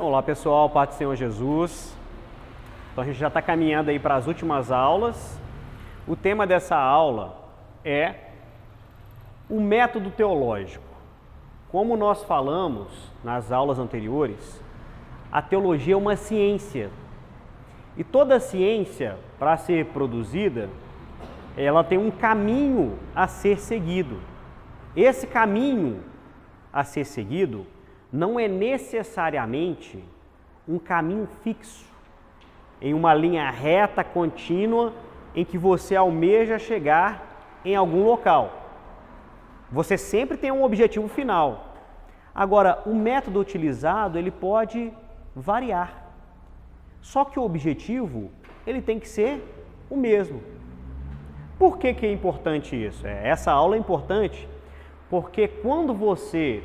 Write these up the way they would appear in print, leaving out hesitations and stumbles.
Então, olá pessoal, paz do Senhor Jesus. Então a gente já está caminhando aí para as últimas aulas. O tema dessa aula é o método teológico. Como nós falamos nas aulas anteriores, a teologia é uma ciência. E toda ciência, para ser produzida, ela tem um caminho a ser seguido. Esse caminho a ser seguido não é necessariamente um caminho fixo, em uma linha reta, contínua, em que você almeja chegar em algum local. Você sempre tem um objetivo final. Agora, o método utilizado, ele pode variar. Só que o objetivo, ele tem que ser o mesmo. Por que é importante isso? Essa aula é importante porque quando você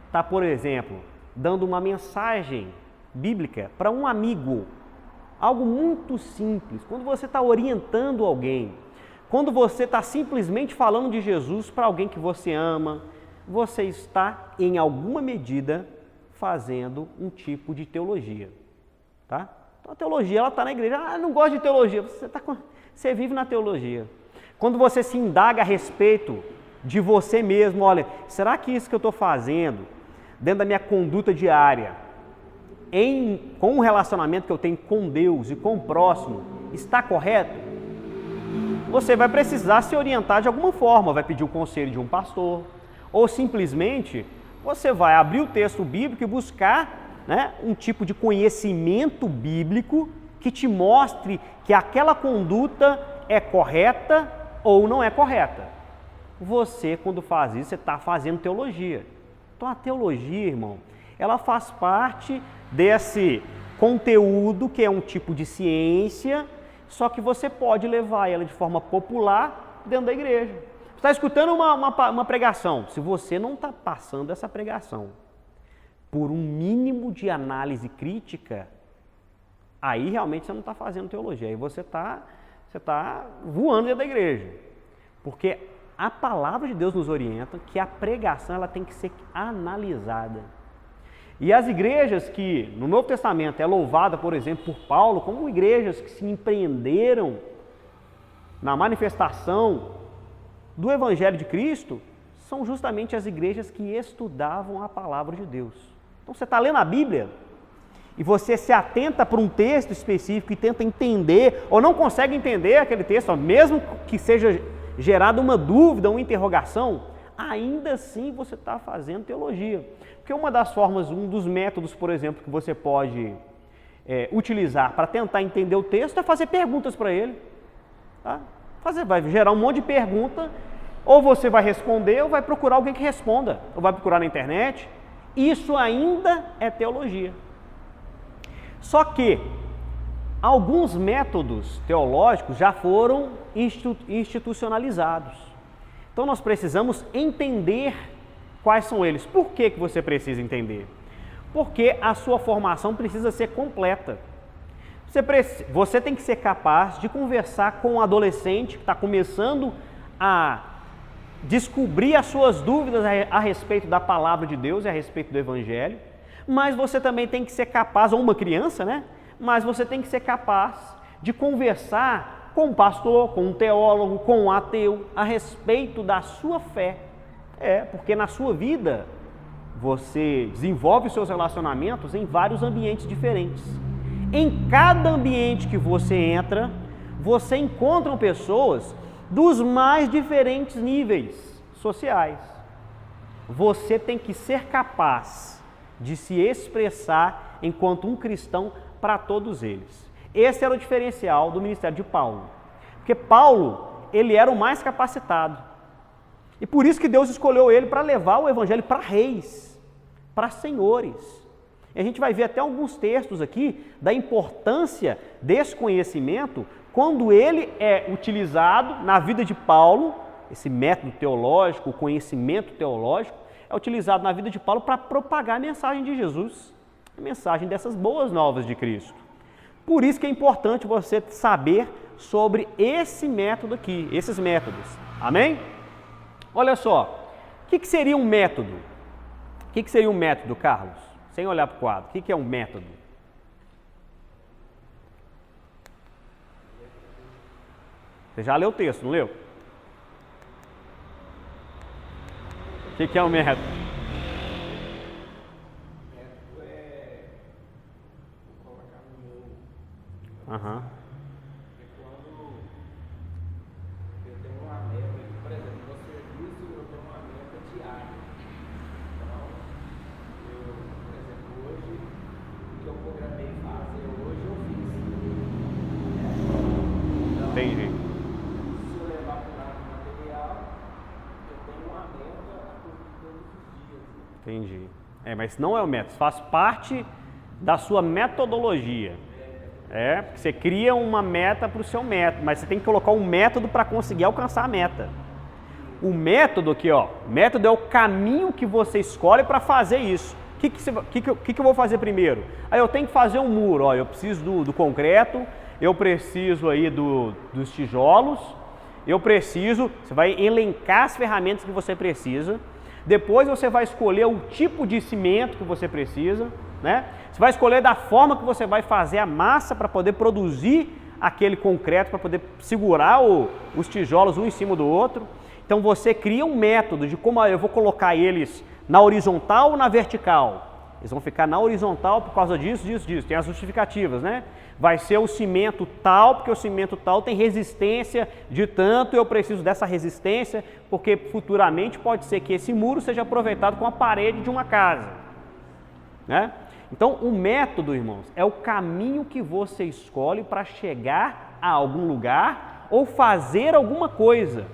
está, por exemplo, dando uma mensagem bíblica para um amigo, algo muito simples, quando você está orientando alguém, quando você está simplesmente falando de Jesus para alguém que você ama, você está, em alguma medida, fazendo um tipo de teologia, tá? Então a teologia, ela está na igreja, não gosto de teologia, você vive na teologia. Quando você se indaga a respeito de você mesmo, olha, será que isso que eu estou fazendo, dentro da minha conduta diária, com o relacionamento que eu tenho com Deus e com o próximo, está correto? Você vai precisar se orientar de alguma forma, vai pedir o conselho de um pastor, ou simplesmente você vai abrir o texto bíblico e buscar, um tipo de conhecimento bíblico que te mostre que aquela conduta é correta ou não é correta. Você, quando faz isso, você está fazendo teologia. Então a teologia, irmão, ela faz parte desse conteúdo que é um tipo de ciência, só que você pode levar ela de forma popular dentro da igreja. Você está escutando uma pregação, se você não está passando essa pregação por um mínimo de análise crítica, aí realmente você não está fazendo teologia, aí você está voando dentro da igreja. Porque a palavra de Deus nos orienta que a pregação ela tem que ser analisada. E as igrejas que no Novo Testamento é louvada, por exemplo, por Paulo, como igrejas que se empreenderam na manifestação do Evangelho de Cristo, são justamente as igrejas que estudavam a palavra de Deus. Então você está lendo a Bíblia e você se atenta para um texto específico e tenta entender, ou não consegue entender aquele texto, mesmo que seja gerada uma dúvida, uma interrogação, ainda assim você está fazendo teologia. Porque uma das formas, um dos métodos, por exemplo, que você pode utilizar para tentar entender o texto é fazer perguntas para ele. Tá? Vai gerar um monte de pergunta, ou você vai responder, ou vai procurar alguém que responda, ou vai procurar na internet. Isso ainda é teologia. Só que alguns métodos teológicos já foram institucionalizados. Então nós precisamos entender quais são eles. Por que você precisa entender? Porque a sua formação precisa ser completa. Você tem que ser capaz de conversar com um adolescente que está começando a descobrir as suas dúvidas a respeito da palavra de Deus e a respeito do Evangelho, mas você também tem que ser capaz, ou uma criança, mas você tem que ser capaz de conversar com um pastor, com um teólogo, com um ateu, a respeito da sua fé. Porque na sua vida, você desenvolve os seus relacionamentos em vários ambientes diferentes. Em cada ambiente que você entra, você encontra pessoas dos mais diferentes níveis sociais. Você tem que ser capaz de se expressar enquanto um cristão para todos eles. Esse era o diferencial do ministério de Paulo. Porque Paulo, ele era o mais capacitado. E por isso que Deus escolheu ele para levar o evangelho para reis, para senhores. E a gente vai ver até alguns textos aqui da importância desse conhecimento quando ele é utilizado na vida de Paulo. Esse método teológico, o conhecimento teológico, é utilizado na vida de Paulo para propagar a mensagem de Jesus, a mensagem dessas boas novas de Cristo. Por isso que é importante você saber sobre esse método aqui, esses métodos. Amém? Olha só, o que seria um método? O que seria um método, Carlos? sem olhar para o quadro, o que é um método? Você já leu o texto, não leu? O que é um método? Método é colocar no meu. Aham. É quando eu tenho uma meta, por exemplo, no serviço eu tenho uma meta diária. Então, por exemplo, hoje, o que eu programei fazer hoje, eu fiz. Então, Entendi. se eu levar para o lado material, eu tenho uma meta a cumprir todos os dias. Entendi. Mas não é o método, faz parte da sua metodologia. Porque você cria uma meta para o seu método, mas você tem que colocar um método para conseguir alcançar a meta. O método aqui, ó, método é o caminho que você escolhe para fazer isso. O que eu vou fazer primeiro? Aí eu tenho que fazer um muro, ó, eu preciso do concreto, eu preciso aí dos tijolos, você vai elencar as ferramentas que você precisa, depois você vai escolher o tipo de cimento que você precisa, né? Você vai escolher da forma que você vai fazer a massa para poder produzir aquele concreto, para poder segurar os tijolos um em cima do outro. Então você cria um método de como eu vou colocar eles na horizontal ou na vertical. Eles vão ficar na horizontal por causa disso. Tem as justificativas, né? Vai ser o cimento tal, porque o cimento tal tem resistência de tanto, eu preciso dessa resistência, porque futuramente pode ser que esse muro seja aproveitado com a parede de uma casa, né? Então, o método, irmãos, é o caminho que você escolhe para chegar a algum lugar ou fazer alguma coisa.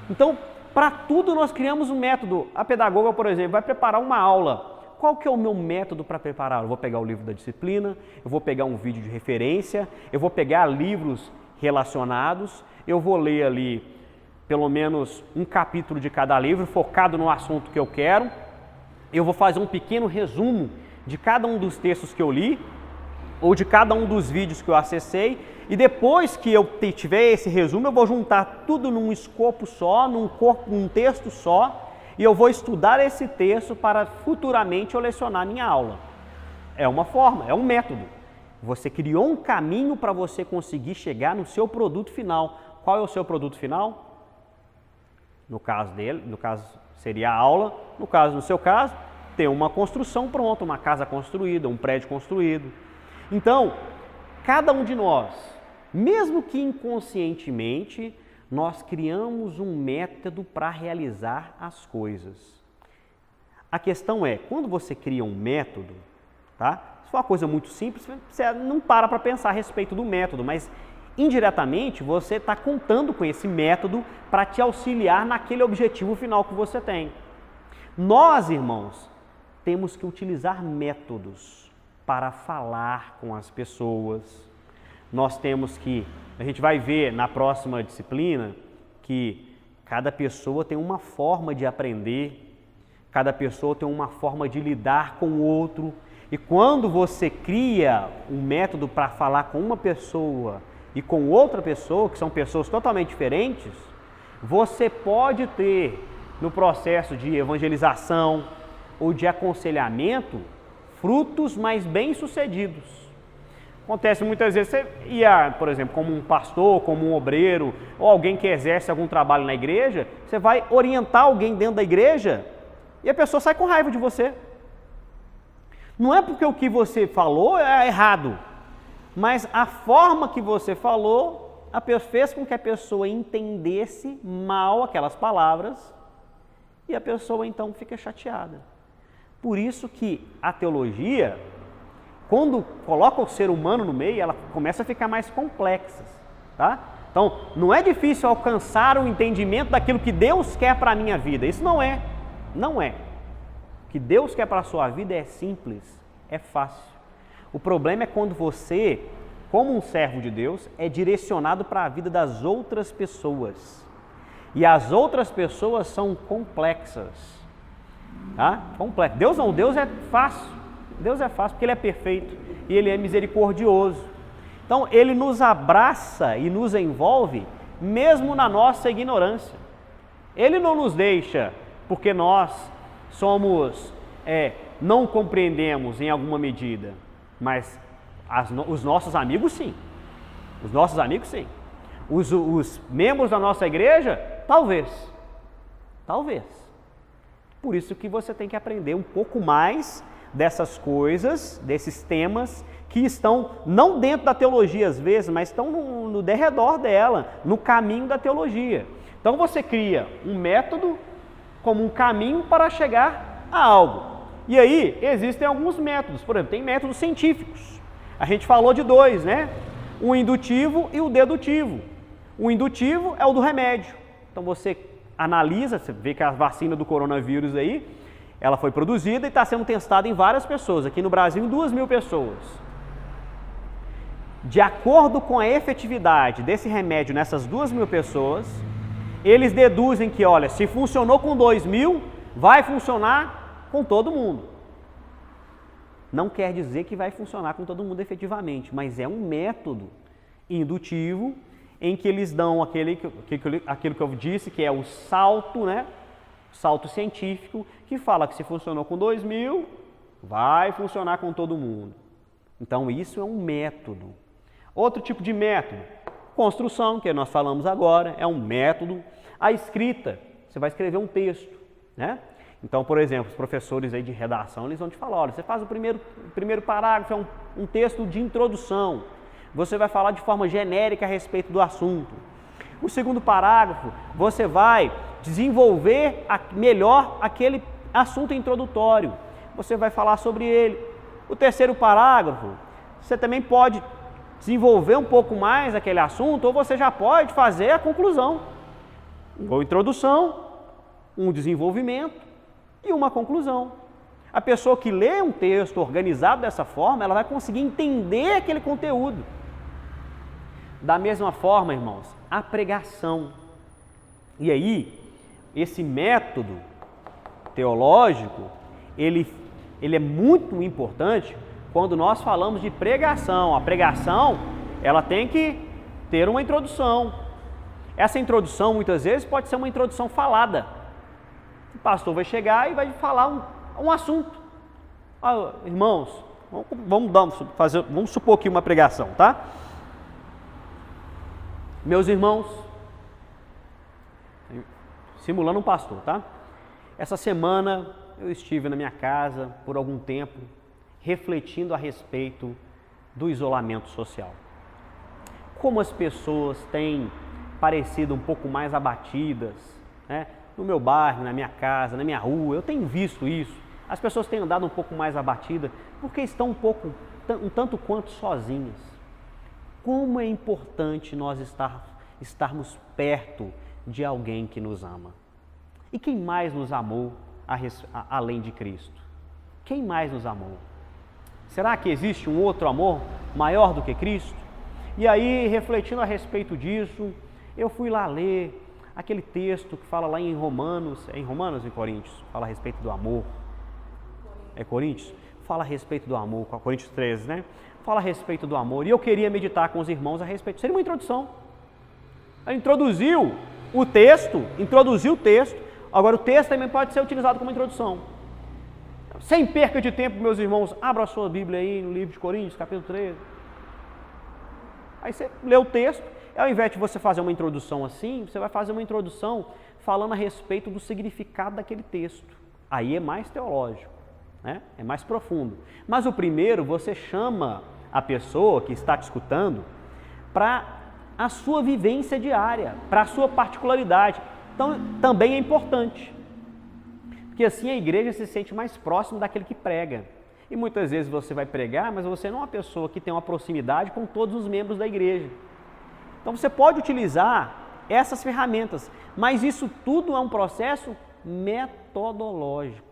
Então, para tudo nós criamos um método. A pedagoga, por exemplo, vai preparar uma aula. Qual que é o meu método para preparar? Eu vou pegar o livro da disciplina, eu vou pegar um vídeo de referência, eu vou pegar livros relacionados, eu vou ler ali pelo menos um capítulo de cada livro, focado no assunto que eu quero, eu vou fazer um pequeno resumo de cada um dos textos que eu li, ou de cada um dos vídeos que eu acessei, e depois que eu tiver esse resumo, eu vou juntar tudo num escopo só, num texto só, e eu vou estudar esse texto para futuramente eu lecionar minha aula. É uma forma, é um método. Você criou um caminho para você conseguir chegar no seu produto final. Qual é o seu produto final? No caso seria a aula, no seu caso, ter uma construção pronta, uma casa construída, um prédio construído. Então, cada um de nós, mesmo que inconscientemente, nós criamos um método para realizar as coisas. A questão é, quando você cria um método, tá? Se for uma coisa muito simples, você não para pensar a respeito do método, mas indiretamente você está contando com esse método para te auxiliar naquele objetivo final que você tem. Nós, irmãos, temos que utilizar métodos para falar com as pessoas. A gente vai ver na próxima disciplina que cada pessoa tem uma forma de aprender, cada pessoa tem uma forma de lidar com o outro. E quando você cria um método para falar com uma pessoa e com outra pessoa, que são pessoas totalmente diferentes, você pode ter no processo de evangelização ou de aconselhamento frutos mais bem-sucedidos. Acontece muitas vezes, você ia, por exemplo, como um pastor, como um obreiro, ou alguém que exerce algum trabalho na igreja, você vai orientar alguém dentro da igreja e a pessoa sai com raiva de você. Não é porque o que você falou é errado, mas a forma que você falou fez com que a pessoa entendesse mal aquelas palavras e a pessoa então fica chateada. Por isso que a teologia, quando coloca o ser humano no meio, ela começa a ficar mais complexa, tá? Então, não é difícil alcançar o entendimento daquilo que Deus quer para a minha vida. Isso não é. O que Deus quer para a sua vida é simples, é fácil. O problema é quando você, como um servo de Deus, é direcionado para a vida das outras pessoas. E as outras pessoas são complexas. Tá? Deus é fácil. Deus é fácil porque Ele é perfeito e Ele é misericordioso. Então, Ele nos abraça e nos envolve mesmo na nossa ignorância. Ele não nos deixa porque nós somos não compreendemos em alguma medida, mas os nossos amigos sim. Os nossos amigos sim. Os membros da nossa igreja, talvez. Talvez. Por isso que você tem que aprender um pouco mais dessas coisas, desses temas que estão não dentro da teologia às vezes, mas estão no derredor dela, no caminho da teologia. Então você cria um método como um caminho para chegar a algo. E aí existem alguns métodos, por exemplo, tem métodos científicos. A gente falou de dois, né? O indutivo e o dedutivo. O indutivo é o do remédio. Então você analisa, você vê que a vacina do coronavírus aí, ela foi produzida e está sendo testada em várias pessoas, aqui no Brasil em 2.000 pessoas. De acordo com a efetividade desse remédio nessas 2.000 pessoas, eles deduzem que, olha, se funcionou com 2.000, vai funcionar com todo mundo. Não quer dizer que vai funcionar com todo mundo efetivamente, mas é um método indutivo em que eles dão aquilo que eu disse, que é o salto, né? Salto científico, que fala que se funcionou com 2.000, vai funcionar com todo mundo. Então isso é um método. Outro tipo de método, construção, que nós falamos agora, é um método. A escrita, você vai escrever um texto, né? Então, por exemplo, os professores aí de redação, eles vão te falar, olha, você faz o primeiro parágrafo, é um texto de introdução. Você vai falar de forma genérica a respeito do assunto. O segundo parágrafo, você vai desenvolver melhor aquele assunto introdutório. Você vai falar sobre ele. O terceiro parágrafo, você também pode desenvolver um pouco mais aquele assunto, ou você já pode fazer a conclusão. Uma introdução, um desenvolvimento e uma conclusão. A pessoa que lê um texto organizado dessa forma, ela vai conseguir entender aquele conteúdo. Da mesma forma, irmãos, a pregação. E aí, esse método teológico, ele é muito importante quando nós falamos de pregação. A pregação, ela tem que ter uma introdução. Essa introdução, muitas vezes, pode ser uma introdução falada. O pastor vai chegar e vai falar um assunto. Irmãos, vamos supor aqui uma pregação, tá? Meus irmãos, simulando um pastor, tá? Essa semana eu estive na minha casa por algum tempo, refletindo a respeito do isolamento social. Como as pessoas têm parecido um pouco mais abatidas, né? No meu bairro, na minha casa, na minha rua, eu tenho visto isso. As pessoas têm andado um pouco mais abatidas porque estão um tanto quanto sozinhas. Como é importante nós estarmos perto de alguém que nos ama. E quem mais nos amou além de Cristo? Quem mais nos amou? Será que existe um outro amor maior do que Cristo? E aí, refletindo a respeito disso, eu fui lá ler aquele texto que fala lá em Romanos, é em Romanos ou em Coríntios? Fala a respeito do amor. É Coríntios? Fala a respeito do amor, Coríntios 13, né? Fala a respeito do amor. E eu queria meditar com os irmãos a respeito. Seria uma introdução. Ele introduziu o texto. Agora o texto também pode ser utilizado como introdução. Sem perca de tempo, meus irmãos, abra a sua Bíblia aí no livro de Coríntios, capítulo 13. Aí você lê o texto, ao invés de você fazer uma introdução assim, você vai fazer uma introdução falando a respeito do significado daquele texto. Aí é mais teológico, né? É mais profundo. Mas o primeiro, você chama a pessoa que está te escutando para a sua vivência diária, para a sua particularidade. Então, também é importante. Porque assim a igreja se sente mais próximo daquele que prega. E muitas vezes você vai pregar, mas você não é uma pessoa que tem uma proximidade com todos os membros da igreja. Então você pode utilizar essas ferramentas, mas isso tudo é um processo metodológico.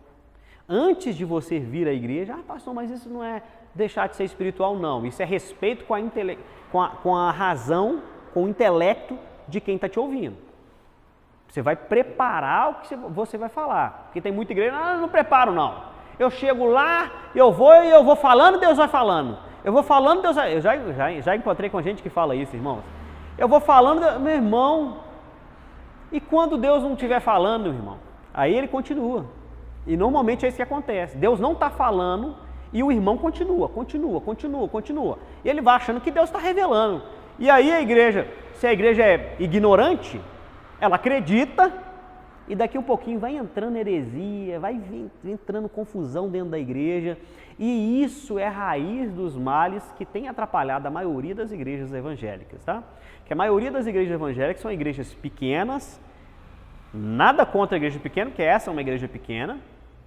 Antes de você vir à igreja, pastor, mas isso não é deixar de ser espiritual, não. Isso é respeito com a razão, com o intelecto de quem está te ouvindo. Você vai preparar o que você vai falar. Porque tem muita igreja, não preparo não. Eu chego lá, eu vou falando, Deus vai falando. Eu vou falando, Deus vai... Eu já encontrei com gente que fala isso, irmãos. Eu vou falando, meu irmão, e quando Deus não estiver falando, irmão, aí ele continua. E normalmente é isso que acontece. Deus não está falando e o irmão continua. E ele vai achando que Deus está revelando. E aí a igreja, se a igreja é ignorante, ela acredita e daqui um pouquinho vai entrando heresia, vai entrando confusão dentro da igreja. E isso é a raiz dos males que tem atrapalhado a maioria das igrejas evangélicas, tá? Que a maioria das igrejas evangélicas são igrejas pequenas, nada contra a igreja pequena, porque essa é uma igreja pequena,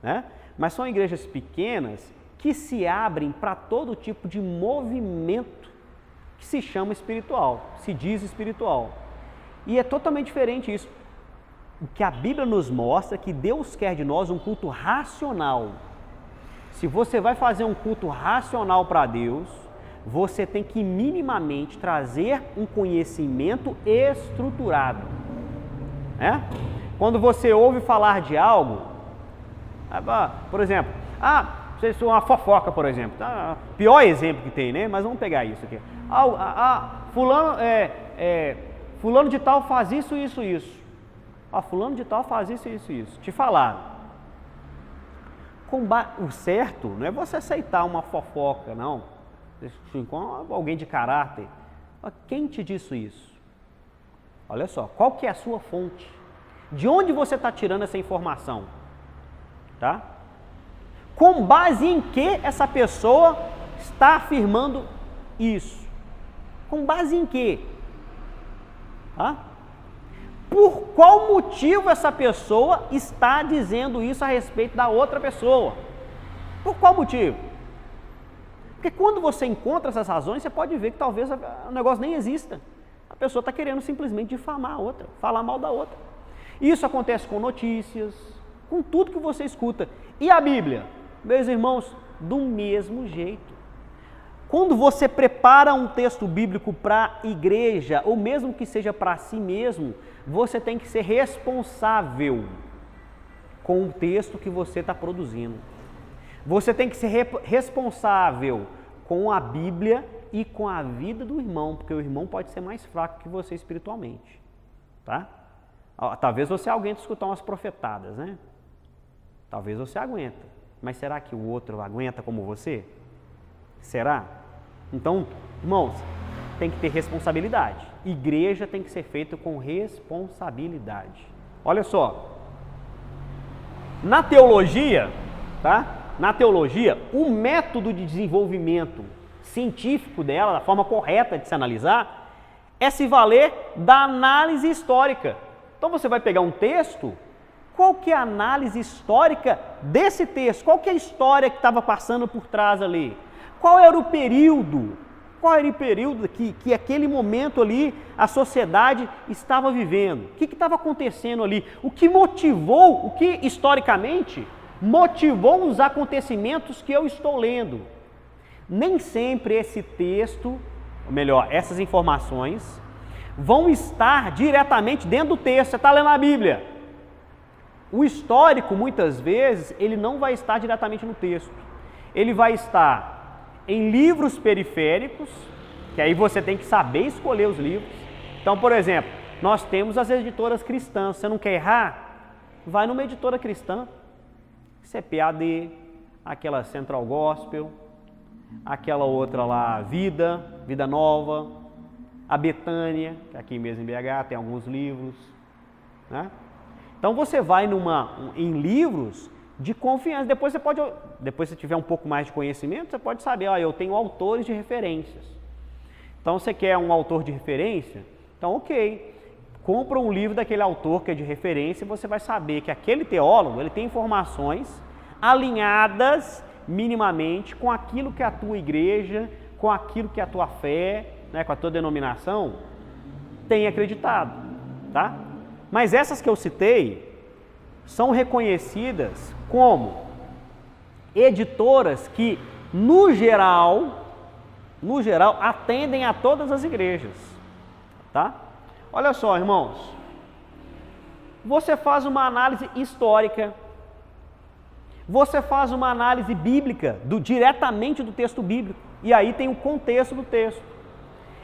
né? Mas são igrejas pequenas que se abrem para todo tipo de movimento que se chama espiritual, se diz espiritual. E é totalmente diferente isso. O que a Bíblia nos mostra é que Deus quer de nós um culto racional. Se você vai fazer um culto racional para Deus, você tem que minimamente trazer um conhecimento estruturado. Né? Quando você ouve falar de algo, por exemplo, uma fofoca, por exemplo, pior exemplo que tem, né? Mas vamos pegar isso aqui. Fulano de tal faz isso. Fulano de tal faz isso. Te falaram. O certo não é você aceitar uma fofoca, não. Com alguém de caráter. Quem te disse isso? Olha só, qual que é a sua fonte? De onde você está tirando essa informação? Tá? Com base em que essa pessoa está afirmando isso? Com base em quê? Tá? Por qual motivo essa pessoa está dizendo isso a respeito da outra pessoa? Por qual motivo? Porque quando você encontra essas razões, você pode ver que talvez o negócio nem exista. A pessoa está querendo simplesmente difamar a outra, falar mal da outra. Isso acontece com notícias, com tudo que você escuta. E a Bíblia? Meus irmãos, do mesmo jeito. Quando você prepara um texto bíblico para a igreja, ou mesmo que seja para si mesmo, você tem que ser responsável com o texto que você está produzindo. Você tem que ser responsável com a Bíblia e com a vida do irmão, porque o irmão pode ser mais fraco que você espiritualmente. Tá? Talvez você aguente escutar umas profetadas, né? Talvez você aguenta. Mas será que o outro aguenta como você? Será? Então, irmãos, tem que ter responsabilidade. Igreja tem que ser feita com responsabilidade. Olha só, na teologia, tá? Na teologia, o método de desenvolvimento científico dela, a forma correta de se analisar, é se valer da análise histórica. Então você vai pegar um texto, qual que é a análise histórica desse texto? Qual que é a história que estava passando por trás ali? Qual era o período? Qual era o período que aquele momento ali a sociedade estava vivendo? O que estava acontecendo ali? O que motivou, o que historicamente motivou os acontecimentos que eu estou lendo? Nem sempre esse texto, ou melhor, essas informações, vão estar diretamente dentro do texto. Você está lendo a Bíblia. O histórico, muitas vezes, ele não vai estar diretamente no texto. Ele vai estar em livros periféricos, que aí você tem que saber escolher os livros. Então, por exemplo, nós temos as editoras cristãs. Você não quer errar? Vai numa editora cristã. CPAD, aquela Central Gospel, aquela outra lá, Vida Nova, a Betânia, que aqui mesmo em BH tem alguns livros, né? Então você vai em livros de confiança. Depois você tiver um pouco mais de conhecimento, você pode saber, eu tenho autores de referências. Então você quer um autor de referência? Então ok, compra um livro daquele autor que é de referência e você vai saber que aquele teólogo, ele tem informações alinhadas minimamente com aquilo que a tua igreja, com aquilo que a tua fé, né, com a tua denominação tem acreditado, tá? Mas essas que eu citei são reconhecidas como editoras que, no geral, atendem a todas as igrejas, tá? Olha só, irmãos, você faz uma análise histórica, você faz uma análise bíblica, diretamente do texto bíblico, e aí tem o contexto do texto.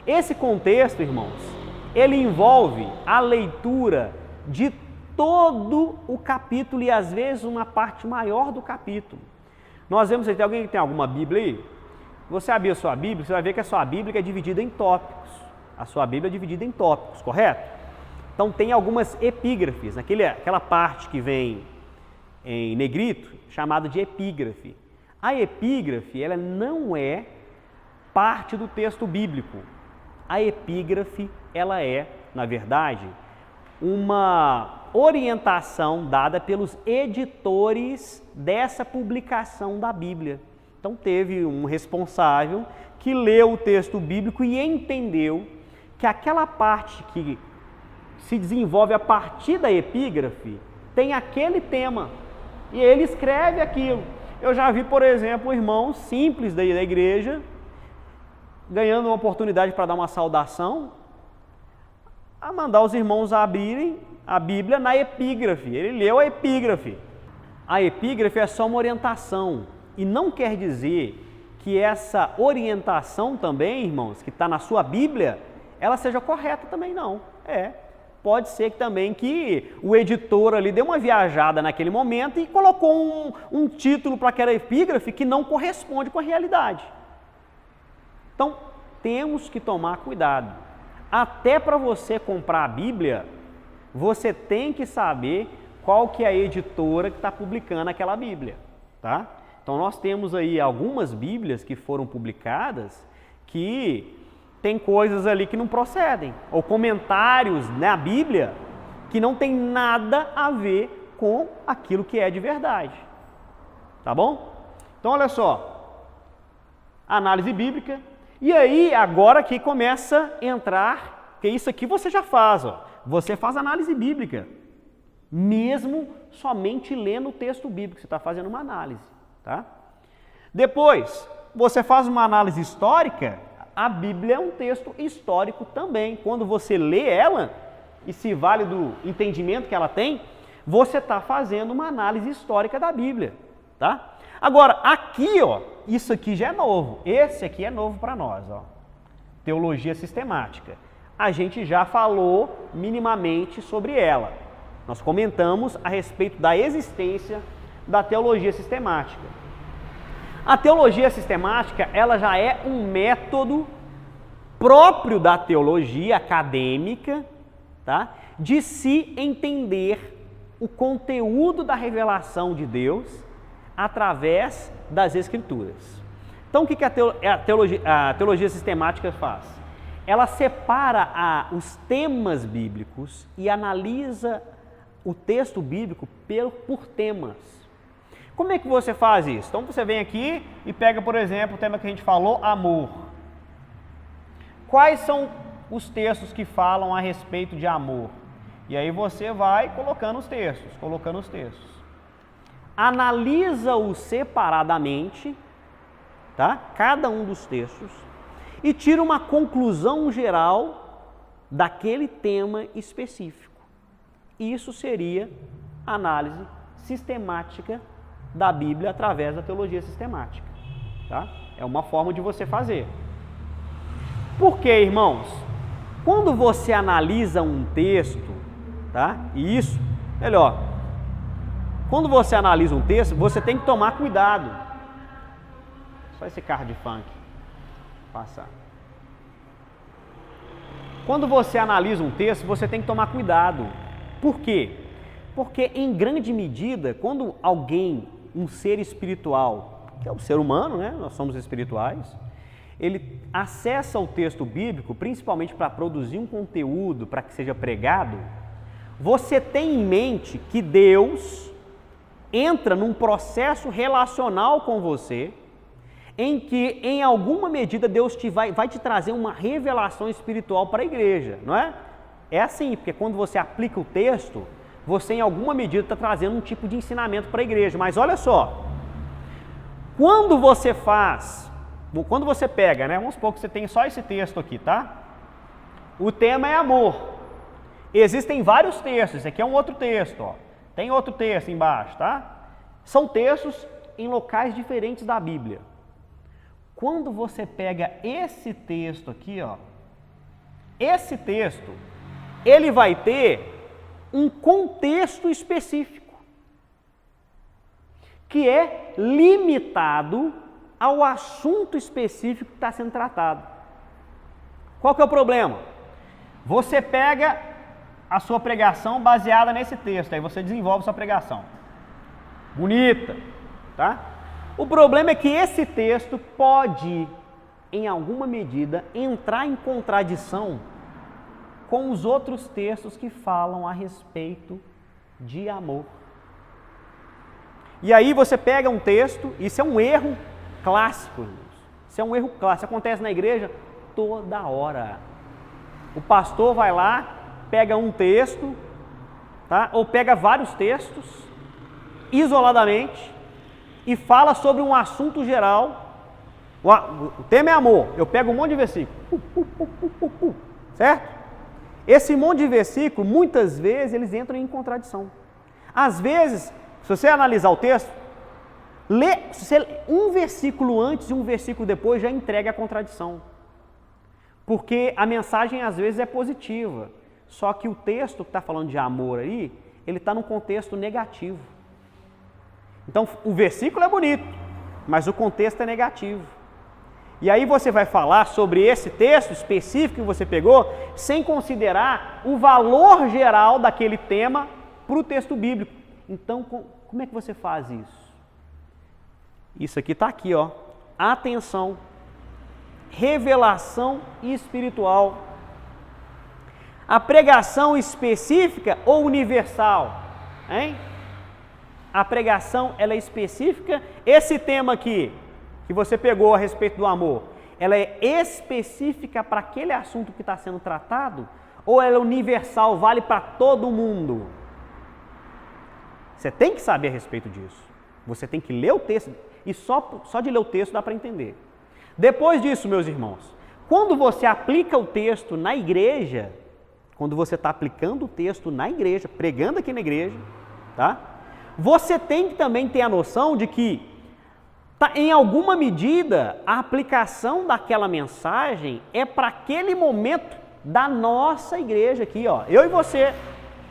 Esse contexto, irmãos, ele envolve a leitura de todo o capítulo e às vezes uma parte maior do capítulo. Nós vemos, tem alguém que tem alguma Bíblia aí? Você abrir a sua Bíblia, você vai ver que a sua Bíblia é dividida em tópicos. A sua Bíblia é dividida em tópicos, correto? Então tem algumas epígrafes, aquela parte que vem em negrito, chamada de epígrafe. A epígrafe, ela não é parte do texto bíblico. A epígrafe, ela é, na verdade, uma orientação dada pelos editores dessa publicação da Bíblia. Então teve um responsável que leu o texto bíblico e entendeu que aquela parte que se desenvolve a partir da epígrafe tem aquele tema. E ele escreve aquilo. Eu já vi, por exemplo, irmãos simples da igreja ganhando uma oportunidade para dar uma saudação, a mandar os irmãos abrirem a Bíblia na epígrafe. Ele leu a epígrafe. A epígrafe é só uma orientação e não quer dizer que essa orientação também, irmãos, que está na sua Bíblia, ela seja correta também não. Pode ser que também que o editor ali deu uma viajada naquele momento e colocou um título para aquela epígrafe que não corresponde com a realidade. Então, temos que tomar cuidado. Até para você comprar a Bíblia, você tem que saber qual que é a editora que está publicando aquela Bíblia, tá? Então, nós temos aí algumas Bíblias que foram publicadas que tem coisas ali que não procedem, ou comentários na Bíblia que não tem nada a ver com aquilo que é de verdade, tá bom? Então, olha só, análise bíblica, e aí agora que começa a entrar, que isso aqui você já faz, ó, você faz análise bíblica, mesmo somente lendo o texto bíblico, você está fazendo uma análise, tá? Depois, você faz uma análise histórica. A Bíblia é um texto histórico também. Quando você lê ela, e se vale do entendimento que ela tem, você está fazendo uma análise histórica da Bíblia, tá? Agora, aqui, ó, isso aqui já é novo. Esse aqui é novo para nós, ó. Teologia sistemática. A gente já falou minimamente sobre ela. Nós comentamos a respeito da existência da teologia sistemática. A teologia sistemática, ela já é um método próprio da teologia acadêmica, tá? De se entender o conteúdo da revelação de Deus através das Escrituras. Então, o que a teologia sistemática faz? Ela separa os temas bíblicos e analisa o texto bíblico por temas. Como é que você faz isso? Então você vem aqui e pega, por exemplo, o tema que a gente falou, amor. Quais são os textos que falam a respeito de amor? E aí você vai colocando os textos. Analisa-os separadamente, tá? Cada um dos textos, e tira uma conclusão geral daquele tema específico. Isso seria análise sistemática da Bíblia através da teologia sistemática, tá? É uma forma de você fazer. Por quê, irmãos? Quando você analisa um texto, tá? E isso, melhor, quando você analisa um texto, você tem que tomar cuidado. Só esse carro de funk passar. Quando você analisa um texto, você tem que tomar cuidado. Por quê? Porque em grande medida, quando alguém, um ser espiritual, que é o ser humano, né? Nós somos espirituais, ele acessa o texto bíblico, principalmente para produzir um conteúdo para que seja pregado, você tem em mente que Deus entra num processo relacional com você, em que, em alguma medida, Deus vai te trazer uma revelação espiritual para a igreja, não é? É assim, porque quando você aplica o texto, você, em alguma medida, está trazendo um tipo de ensinamento para a igreja. Mas olha só, quando você pega, né? Vamos supor que você tem só esse texto aqui, tá? O tema é amor. Existem vários textos, esse aqui é um outro texto, ó. Tem outro texto embaixo, tá? São textos em locais diferentes da Bíblia. Quando você pega esse texto aqui, ó, esse texto, ele vai ter um contexto específico, que é limitado ao assunto específico que está sendo tratado. Qual que é o problema? Você pega a sua pregação baseada nesse texto, aí você desenvolve sua pregação. Bonita, tá? O problema é que esse texto pode, em alguma medida, entrar em contradição com os outros textos que falam a respeito de amor. E aí você pega um texto, isso é um erro clássico, irmãos. Isso é um erro clássico, acontece na igreja toda hora. O pastor vai lá, pega um texto, tá? Ou pega vários textos, isoladamente, e fala sobre um assunto geral. O tema é amor, eu pego um monte de versículo, certo? Esse monte de versículo, muitas vezes, eles entram em contradição. Às vezes, se você analisar o texto, um versículo antes e um versículo depois já entrega a contradição. Porque a mensagem às vezes é positiva, só que o texto que está falando de amor aí, ele está num contexto negativo. Então o versículo é bonito, mas o contexto é negativo. E aí você vai falar sobre esse texto específico que você pegou, sem considerar o valor geral daquele tema para o texto bíblico. Então como é que você faz isso? Isso aqui está aqui, ó. Atenção. Revelação espiritual. A pregação específica ou universal? Hein? A pregação, ela é específica. Esse tema aqui, que você pegou a respeito do amor, ela é específica para aquele assunto que está sendo tratado? Ou ela é universal, vale para todo mundo? Você tem que saber a respeito disso. Você tem que ler o texto. E só de ler o texto dá para entender. Depois disso, meus irmãos, quando você aplica o texto na igreja, quando você está aplicando o texto na igreja, pregando aqui na igreja, tá? Você tem que também ter a noção de que, em alguma medida, a aplicação daquela mensagem é para aquele momento da nossa igreja aqui, ó. Eu e você,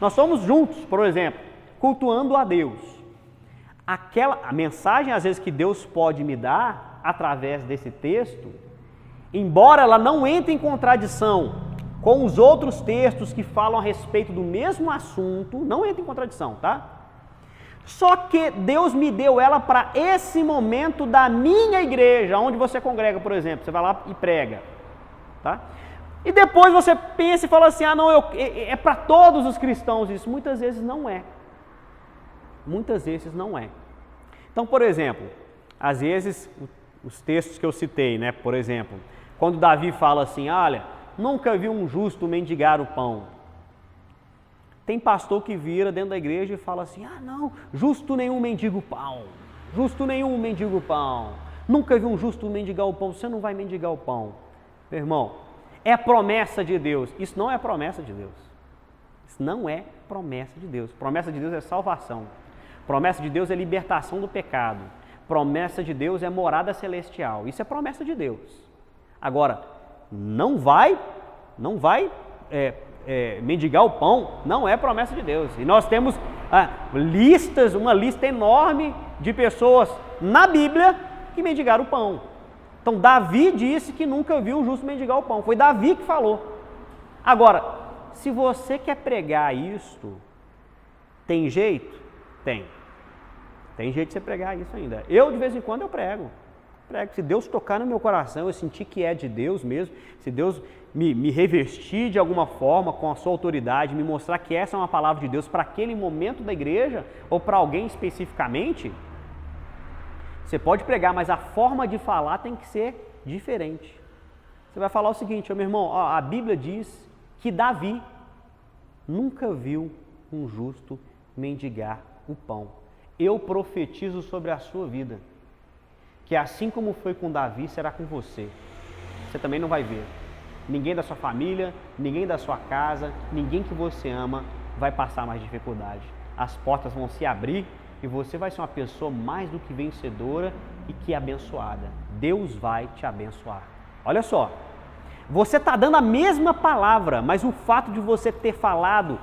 nós somos juntos, por exemplo, cultuando a Deus. A mensagem, às vezes, que Deus pode me dar através desse texto, embora ela não entre em contradição com os outros textos que falam a respeito do mesmo assunto, não entra em contradição, tá? Só que Deus me deu ela para esse momento da minha igreja, onde você congrega, por exemplo, você vai lá e prega, tá? E depois você pensa e fala assim, não, é para todos os cristãos isso. Muitas vezes não é. Muitas vezes não é. Então, por exemplo, às vezes, os textos que eu citei, né? Por exemplo, quando Davi fala assim, olha, nunca vi um justo mendigar o pão. Tem pastor que vira dentro da igreja e fala assim, não, justo nenhum mendiga o pão. Justo nenhum mendiga o pão. Nunca vi um justo mendigar o pão, você não vai mendigar o pão. Meu irmão, é promessa de Deus. Isso não é promessa de Deus. Isso não é promessa de Deus. Promessa de Deus é salvação. Promessa de Deus é libertação do pecado. Promessa de Deus é morada celestial. Isso é promessa de Deus. Agora, não vai mendigar o pão, não é promessa de Deus. E nós temos uma lista enorme de pessoas na Bíblia que mendigaram o pão. Então, Davi disse que nunca viu o justo mendigar o pão. Foi Davi que falou. Agora, se você quer pregar isto, tem jeito? Tem. Tem jeito de você pregar isso ainda. Eu, de vez em quando, eu prego. Se Deus tocar no meu coração, eu sentir que é de Deus mesmo, se Deus me revestir de alguma forma com a sua autoridade, me mostrar que essa é uma palavra de Deus para aquele momento da igreja, ou para alguém especificamente, você pode pregar, mas a forma de falar tem que ser diferente. Você vai falar o seguinte, meu irmão, a Bíblia diz que Davi nunca viu um justo mendigar o pão. Eu profetizo sobre a sua vida, que assim como foi com Davi, será com você. Você também não vai ver. Ninguém da sua família, ninguém da sua casa, ninguém que você ama vai passar mais dificuldade. As portas vão se abrir e você vai ser uma pessoa mais do que vencedora e que abençoada. Deus vai te abençoar. Olha só, você está dando a mesma palavra, mas o fato de você ter falado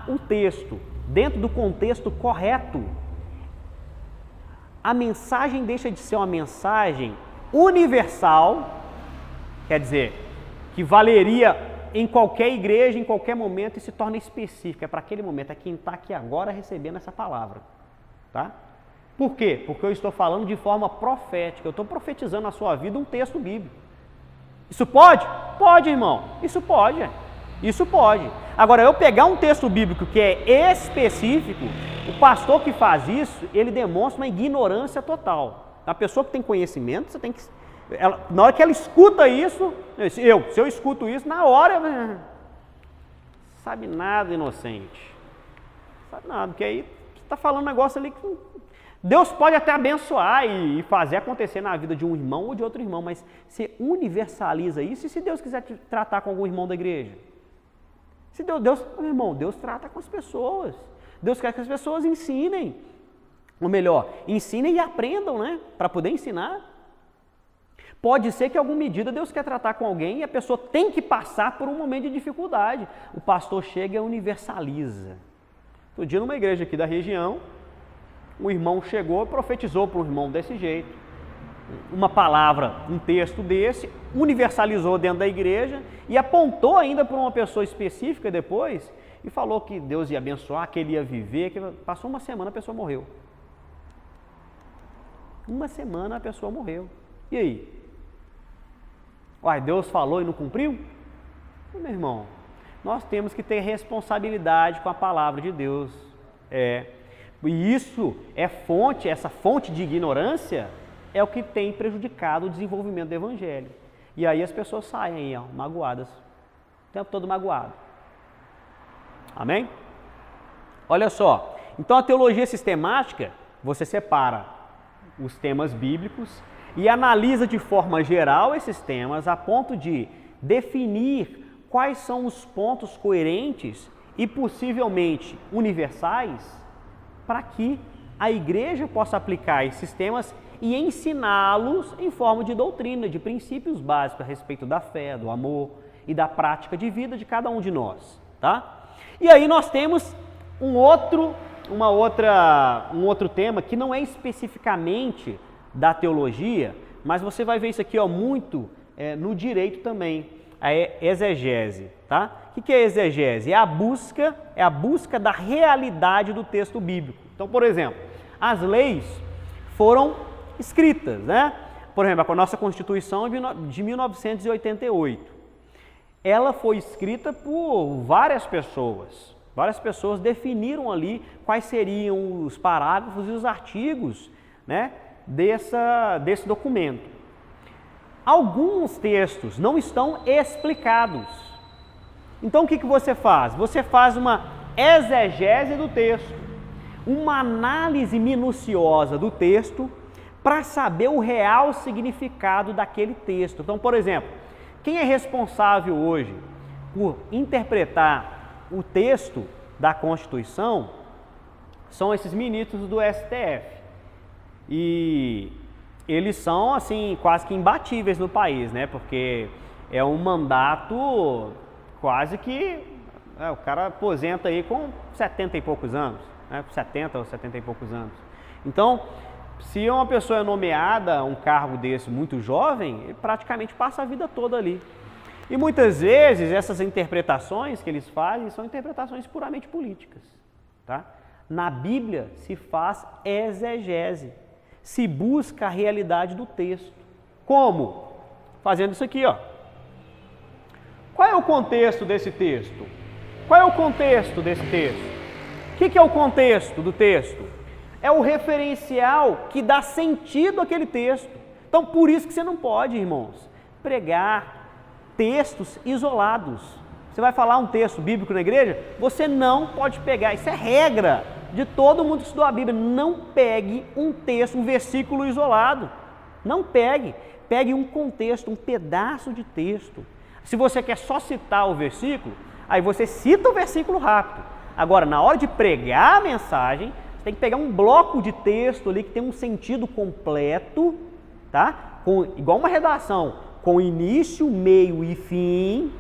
o texto dentro do contexto correto, a mensagem deixa de ser uma mensagem universal, quer dizer, que valeria em qualquer igreja, em qualquer momento, e se torna específica, é para aquele momento, é quem está aqui agora recebendo essa palavra, tá? Por quê? Porque eu estou falando de forma profética, eu estou profetizando na sua vida um texto bíblico. Isso pode? Pode, irmão, isso pode. Isso pode. Agora, eu pegar um texto bíblico que é específico, o pastor que faz isso, ele demonstra uma ignorância total. A pessoa que tem conhecimento, você tem que... na hora que ela escuta isso, se eu escuto isso, na hora, sabe nada, inocente. Sabe nada, porque aí você está falando um negócio ali que Deus pode até abençoar e fazer acontecer na vida de um irmão ou de outro irmão, mas você universaliza isso, e se Deus quiser te tratar com algum irmão da igreja? Se Deus trata com as pessoas. Deus quer que as pessoas ensinem. Ou melhor, ensinem e aprendam, né? Para poder ensinar. Pode ser que em alguma medida Deus quer tratar com alguém e a pessoa tem que passar por um momento de dificuldade. O pastor chega e universaliza. Outro dia, numa igreja aqui da região, um irmão chegou e profetizou para um irmão desse jeito. Uma palavra, um texto desse, universalizou dentro da igreja e apontou ainda para uma pessoa específica depois e falou que Deus ia abençoar, que ele ia viver, que passou uma semana a pessoa morreu. Uma semana a pessoa morreu. E aí? Uai, Deus falou e não cumpriu? Meu irmão, nós temos que ter responsabilidade com a palavra de Deus. E isso essa fonte de ignorância é o que tem prejudicado o desenvolvimento do evangelho. E aí as pessoas saem aí, magoadas, o tempo todo magoado. Amém? Olha só, então a teologia sistemática, você separa os temas bíblicos e analisa de forma geral esses temas a ponto de definir quais são os pontos coerentes e possivelmente universais para que a igreja possa aplicar esses temas e ensiná-los em forma de doutrina, de princípios básicos a respeito da fé, do amor e da prática de vida de cada um de nós, tá? E aí nós temos um outro tema que não é especificamente da teologia, mas você vai ver isso aqui muito no direito também, a exegese, tá? O que é exegese? É a busca da realidade do texto bíblico. Então, por exemplo, as leis foram escritas, né? Por exemplo, a nossa Constituição é de 1988. Ela foi escrita por várias pessoas. Várias pessoas definiram ali quais seriam os parágrafos e os artigos, né, desse documento. Alguns textos não estão explicados. Então, o que você faz? Você faz uma exegese do texto, uma análise minuciosa do texto, para saber o real significado daquele texto. Então, por exemplo, quem é responsável hoje por interpretar o texto da Constituição são esses ministros do STF. E eles são, assim, quase que imbatíveis no país, né? Porque é um mandato quase que... o cara aposenta aí com 70 e poucos anos, né? 70 ou 70 e poucos anos. Então, se uma pessoa é nomeada a um cargo desse muito jovem, ele praticamente passa a vida toda ali. E muitas vezes essas interpretações que eles fazem são interpretações puramente políticas, tá? Na Bíblia se faz exegese, se busca a realidade do texto. Como? Fazendo isso aqui, ó. Qual é o contexto desse texto? Qual é o contexto desse texto? O que é o contexto do texto? É o referencial que dá sentido àquele texto. Então, por isso que você não pode, irmãos, pregar textos isolados. Você vai falar um texto bíblico na igreja, você não pode pegar, isso é regra de todo mundo que estudou a Bíblia, não pegue um texto, um versículo isolado. Não pegue, pegue um contexto, um pedaço de texto. Se você quer só citar o versículo, aí você cita o versículo rápido. Agora, na hora de pregar a mensagem, você tem que pegar um bloco de texto ali que tem um sentido completo, tá? Igual uma redação, com início, meio e fim.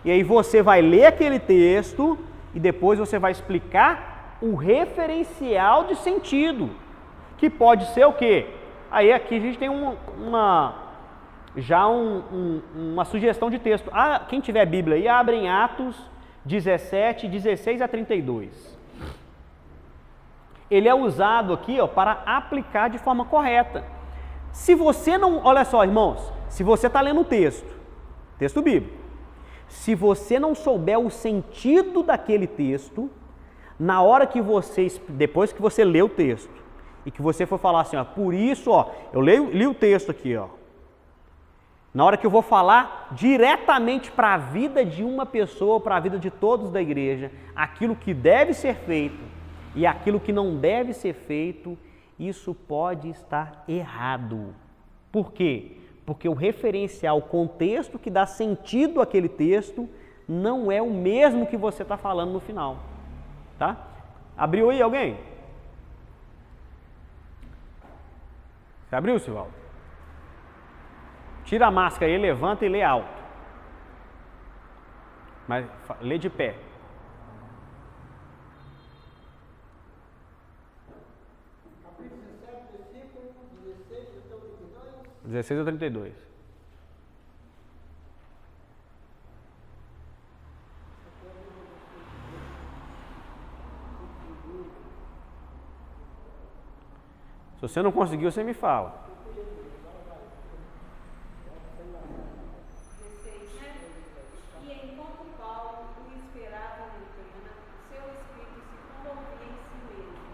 E aí você vai ler aquele texto e depois você vai explicar o referencial de sentido, que pode ser o quê? Aí aqui a gente tem uma sugestão de texto. Quem tiver Bíblia aí, abre em Atos 17, 16 a 32. Ele é usado aqui, ó, para aplicar de forma correta. Se você não, olha só, irmãos, se você está lendo um texto bíblico, se você não souber o sentido daquele texto, na hora que depois que você lê o texto, e que você for falar assim, ó, por isso, ó, eu li o texto aqui, ó, na hora que eu vou falar diretamente para a vida de uma pessoa, para a vida de todos da igreja, aquilo que deve ser feito e aquilo que não deve ser feito, isso pode estar errado. Por quê? Porque o referencial, o contexto que dá sentido àquele texto, não é o mesmo que você está falando no final. Tá? Abriu aí alguém? Você abriu, Sivaldo? Tira a máscara aí, levanta e lê alto. Mas lê de pé. Capítulo 17, versículo 16 até o 32. 16 a 32. Se você não conseguiu, você me fala. 16, né? E enquanto Paulo o esperava em Atenas, seu espírito se comovia em si mesmo,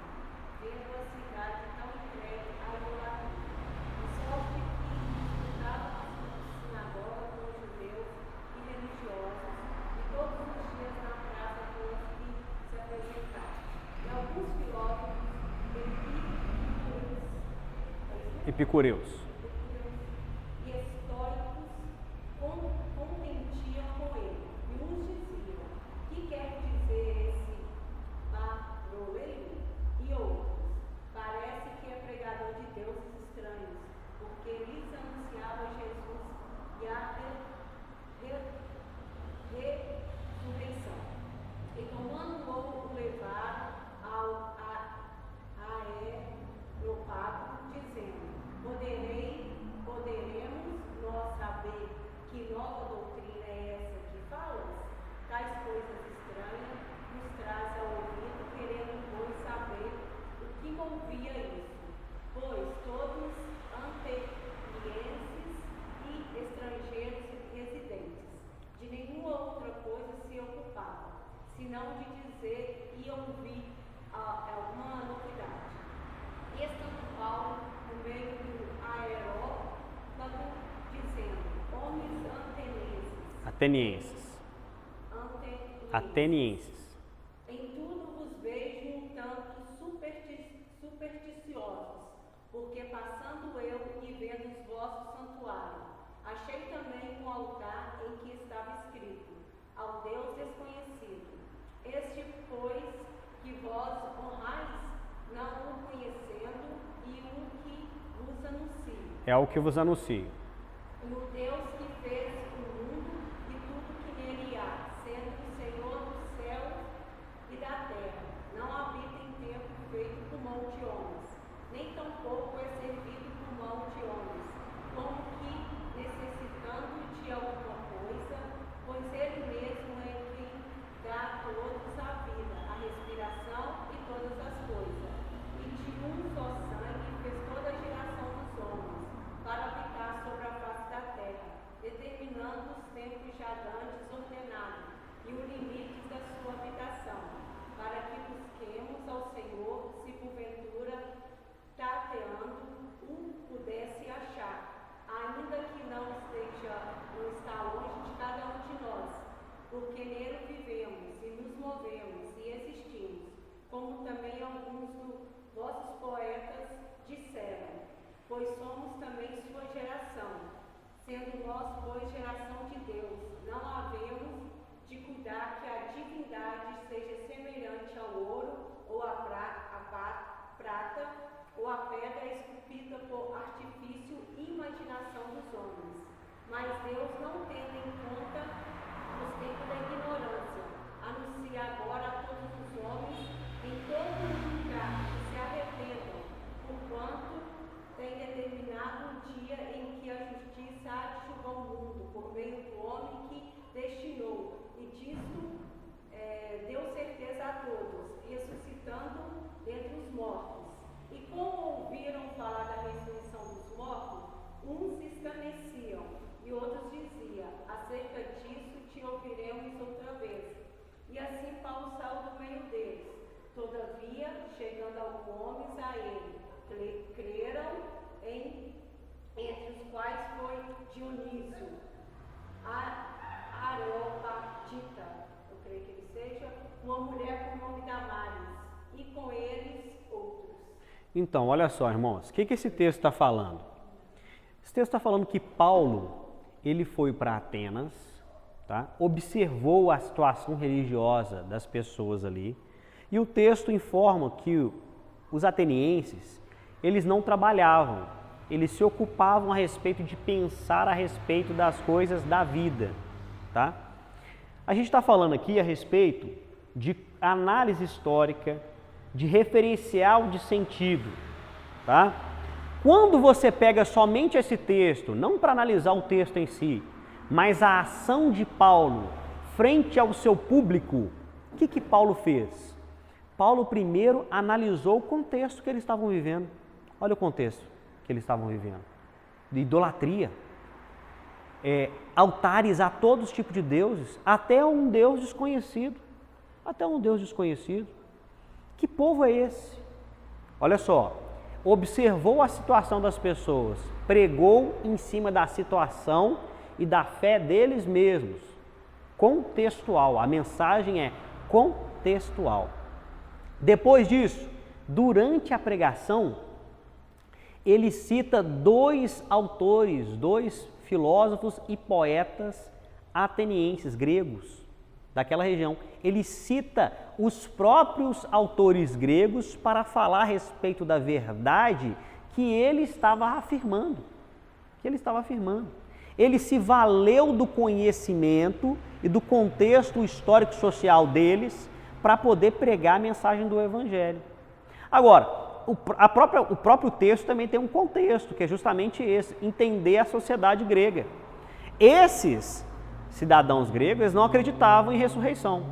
vendo a cidade tão entregue à idolatria. O céu que disputavam as sinagogas dos judeus e religiosos, e todos os dias na praça todos que se apresentavam. E alguns filósofos Epicureus. e estoicos contentiam com ele, e uns diziam: que quer dizer esse paroleiro? E outros: parece que é pregador de deuses estranhos, porque lhes anunciava Jesus e a ressurreição. E tomando-o, o levaram ao Areópago, dizendo: poderemos nós saber que nova doutrina é essa que falas? Tais coisas estranhas nos traz ao ouvido, querendo, pois, saber o que movia isso. Pois todos atenienses e estrangeiros residentes, de nenhuma outra coisa se ocupavam, senão de dizer e ouvir alguma novidade. E estando Paulo no meio do Areópago, dizendo: homens atenienses, em tudo vos vejo um tanto supersticiosos, porque passando eu e vendo os vossos santuários, achei também um altar em que estava escrito: ao Deus desconhecido. Este, pois, que vós honrais, não o conhecendo, e o que vos anuncio. É o que vos anuncio. No Deus que fez o mundo e tudo que nele há, sendo o Senhor dos céus e da terra, não habita em templo feito por mão de homens, nem tampouco é servido por mão de homens, como que necessitando de alguma coisa, pois ele mesmo é quem dá a todos a vida, a respiração e todas as coisas. E de um só sangue fez toda a geração dos homens, para habitar sobre a face da terra, determinando os tempos já dantes ordenados e os limites da sua habitação, para que busquemos ao Senhor, se porventura tateando o pudesse achar, ainda que não está longe de cada um de nós, porque nele vivemos e nos movemos e existimos, como também alguns dos vossos poetas disseram, pois somos também sua geração, sendo nós, pois, geração de Deus, não havemos de cuidar que a divindade seja semelhante ao ouro, ou a prata, ou a pedra esculpida por artifício e imaginação dos homens. Mas Deus, não tendo em conta os tempos da ignorância, anuncia agora a destinou, e disso deu certeza a todos, ressuscitando dentre os mortos. E como ouviram falar da ressurreição dos mortos, uns se escarneciam e outros diziam: acerca disso te ouviremos outra vez. E assim Paulo saiu do meio deles. Todavia, chegando alguns homens a ele, creram, entre os quais foi Dionísio, Areopagita, eu creio que ele seja, uma mulher com o nome Damaris, e com eles outros. Então, olha só, irmãos, o que esse texto está falando? Esse texto está falando que Paulo, ele foi para Atenas, tá? Observou a situação religiosa das pessoas ali, e o texto informa que os atenienses, eles não trabalhavam, eles se ocupavam a respeito de pensar a respeito das coisas da vida, tá? A gente está falando aqui a respeito de análise histórica, de referencial de sentido, tá? Quando você pega somente esse texto, não para analisar o texto em si, mas a ação de Paulo frente ao seu público, o que Paulo fez? Paulo primeiro analisou o contexto que eles estavam vivendo. Olha o contexto que eles estavam vivendo. De idolatria, altares a todos os tipos de deuses, até um Deus desconhecido. Até um Deus desconhecido. Que povo é esse? Olha só, observou a situação das pessoas, pregou em cima da situação e da fé deles mesmos. Contextual, a mensagem é contextual. Depois disso, durante a pregação, ele cita dois autores, dois filósofos e poetas atenienses, gregos, daquela região. Ele cita os próprios autores gregos para falar a respeito da verdade que ele estava afirmando. Ele se valeu do conhecimento e do contexto histórico-social deles para poder pregar a mensagem do Evangelho. Agora, o próprio texto também tem um contexto, que é justamente esse, entender a sociedade grega. Esses cidadãos gregos, eles não acreditavam em ressurreição.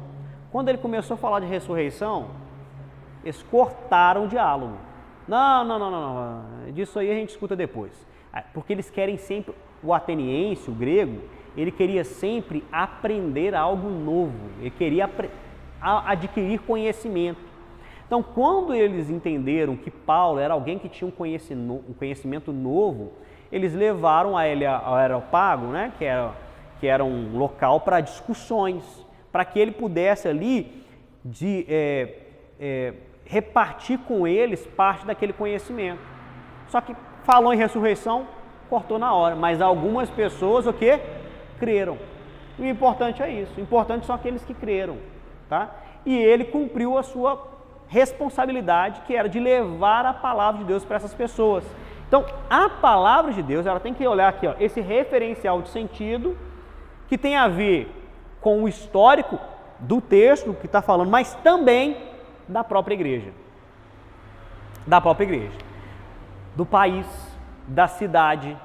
Quando ele começou a falar de ressurreição, eles cortaram o diálogo. Não, disso aí a gente escuta depois. Porque eles querem sempre, o ateniense, o grego, ele queria sempre aprender algo novo, ele queria adquirir conhecimento. Então, quando eles entenderam que Paulo era alguém que tinha um conhecimento novo, eles levaram a ele ao Areópago, né, que era um local para discussões, para que ele pudesse ali repartir com eles parte daquele conhecimento. Só que falou em ressurreição, cortou na hora, mas algumas pessoas creram. E o importante é isso, o importante são aqueles que creram. Tá? E ele cumpriu a sua responsabilidade, que era de levar a palavra de Deus para essas pessoas. Então, a palavra de Deus, ela tem que olhar aqui, ó, esse referencial de sentido, que tem a ver com o histórico do texto que está falando, mas também da própria igreja. Do país, da cidade,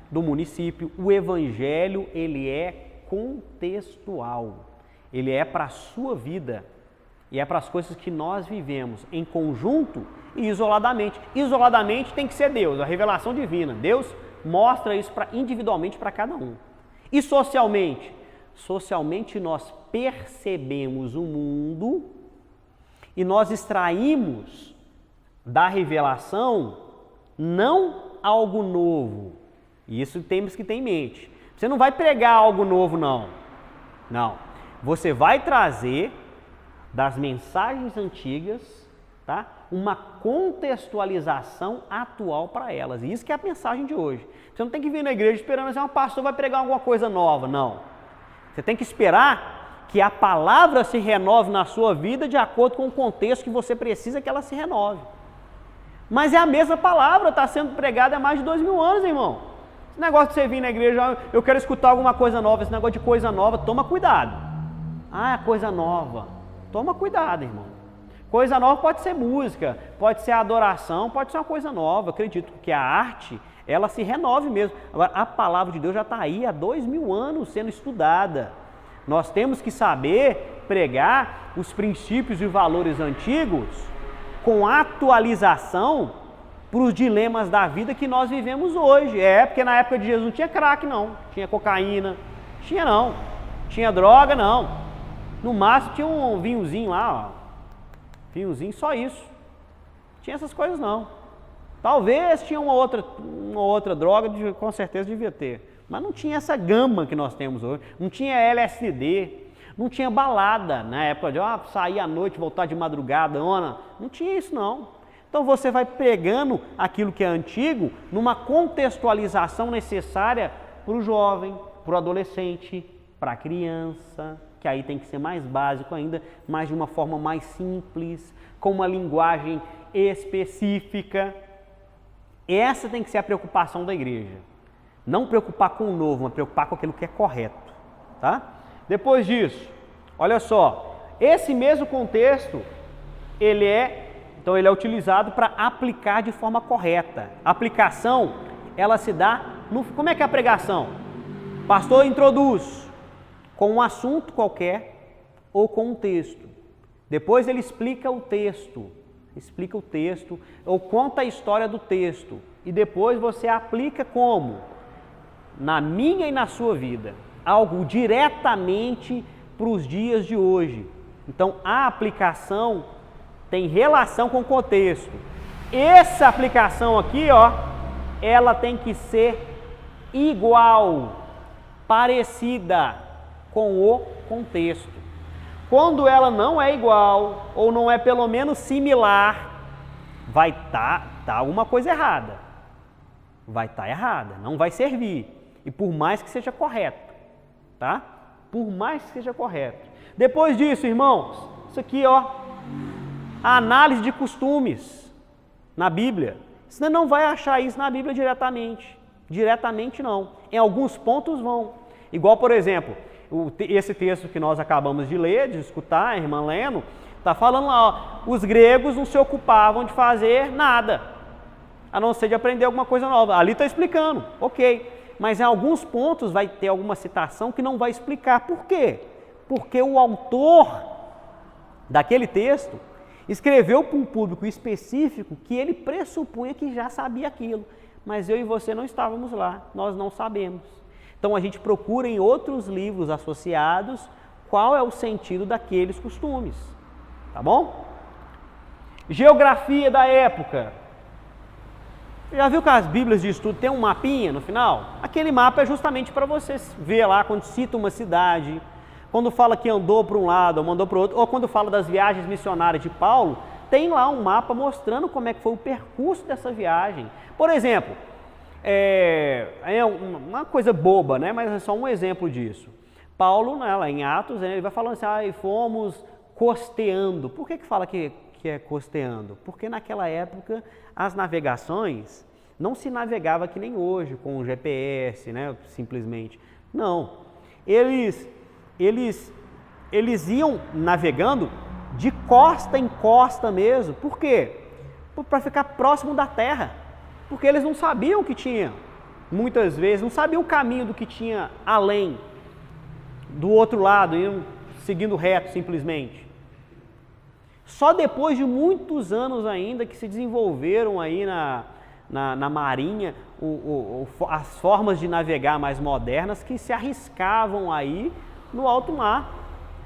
do município. O evangelho, ele é contextual. Ele é para a sua vida e é para as coisas que nós vivemos em conjunto e isoladamente. Isoladamente tem que ser Deus, a revelação divina. Deus mostra isso individualmente para cada um. E socialmente? Socialmente nós percebemos o mundo e nós extraímos da revelação não algo novo. Isso temos que ter em mente. Você não vai pregar algo novo, não. Você vai trazer das mensagens antigas, tá? Uma contextualização atual para elas. E isso que é a mensagem de hoje. Você não tem que vir na igreja esperando assim, um pastor vai pregar alguma coisa nova, não. Você tem que esperar que a palavra se renove na sua vida de acordo com o contexto que você precisa que ela se renove. Mas é a mesma palavra, está sendo pregada há mais de 2000 anos, irmão. Esse negócio de você vir na igreja, eu quero escutar alguma coisa nova, esse negócio de coisa nova, toma cuidado. Coisa nova. Toma cuidado, irmão. Coisa nova pode ser música, pode ser adoração, pode ser uma coisa nova. Eu acredito que a arte, ela se renove mesmo. Agora, a palavra de Deus já está aí há 2000 anos sendo estudada. Nós temos que saber pregar os princípios e valores antigos com atualização para os dilemas da vida que nós vivemos hoje. Porque na época de Jesus não tinha crack, não. Tinha cocaína. Tinha não. Tinha droga, não. No máximo tinha um vinhozinho lá, ó. Vinhozinho, só isso. Tinha essas coisas não. Talvez tinha uma outra droga, com certeza devia ter. Mas não tinha essa gama que nós temos hoje. Não tinha LSD. Não tinha balada na época de sair à noite, voltar de madrugada. Não tinha isso não. Então você vai pegando aquilo que é antigo numa contextualização necessária para o jovem, para o adolescente, para a criança, que aí tem que ser mais básico ainda, mas de uma forma mais simples, com uma linguagem específica. Essa tem que ser a preocupação da igreja. Não preocupar com o novo, mas preocupar com aquilo que é correto. Tá? Depois disso, olha só, esse mesmo contexto, ele é utilizado para aplicar de forma correta. A aplicação, ela se dá como é que é a pregação? O pastor introduz com um assunto qualquer ou com um texto. Depois ele explica o texto, ou conta a história do texto. E depois você aplica como? Na minha e na sua vida. Algo diretamente para os dias de hoje. Então a aplicação tem relação com o contexto. Essa aplicação aqui, ela tem que ser igual, parecida com o contexto. Quando ela não é igual, ou não é pelo menos similar, vai estar alguma coisa errada. Vai estar errada, não vai servir. E por mais que seja correto, tá? Por mais que seja correto. Depois disso, irmãos, isso aqui, a análise de costumes na Bíblia. Você não vai achar isso na Bíblia diretamente. Diretamente não. Em alguns pontos vão. Igual, por exemplo, esse texto que nós acabamos de ler, de escutar, a irmã lendo, está falando lá, os gregos não se ocupavam de fazer nada, a não ser de aprender alguma coisa nova. Ali está explicando, ok. Mas em alguns pontos vai ter alguma citação que não vai explicar. Por quê? Porque o autor daquele texto escreveu para um público específico que ele pressupunha que já sabia aquilo. Mas eu e você não estávamos lá, nós não sabemos. Então a gente procura em outros livros associados qual é o sentido daqueles costumes. Tá bom? Geografia da época. Já viu que as Bíblias de estudo tem um mapinha no final? Aquele mapa é justamente para você ver lá quando cita uma cidade, quando fala que andou para um lado ou mandou para o outro, ou quando fala das viagens missionárias de Paulo, tem lá um mapa mostrando como é que foi o percurso dessa viagem. Por exemplo, é uma coisa boba, né? Mas é só um exemplo disso. Paulo, né, lá em Atos, ele vai falando assim, fomos costeando. Por que fala que é costeando? Porque naquela época as navegações não se navegava que nem hoje, com o GPS, né, simplesmente. Não, eles iam navegando de costa em costa mesmo. Por quê? Para ficar próximo da terra. Porque eles não sabiam o que tinha, muitas vezes, não sabiam o caminho do que tinha além, do outro lado, iam seguindo reto simplesmente. Só depois de muitos anos ainda que se desenvolveram aí na marinha as formas de navegar mais modernas que se arriscavam aí no alto mar.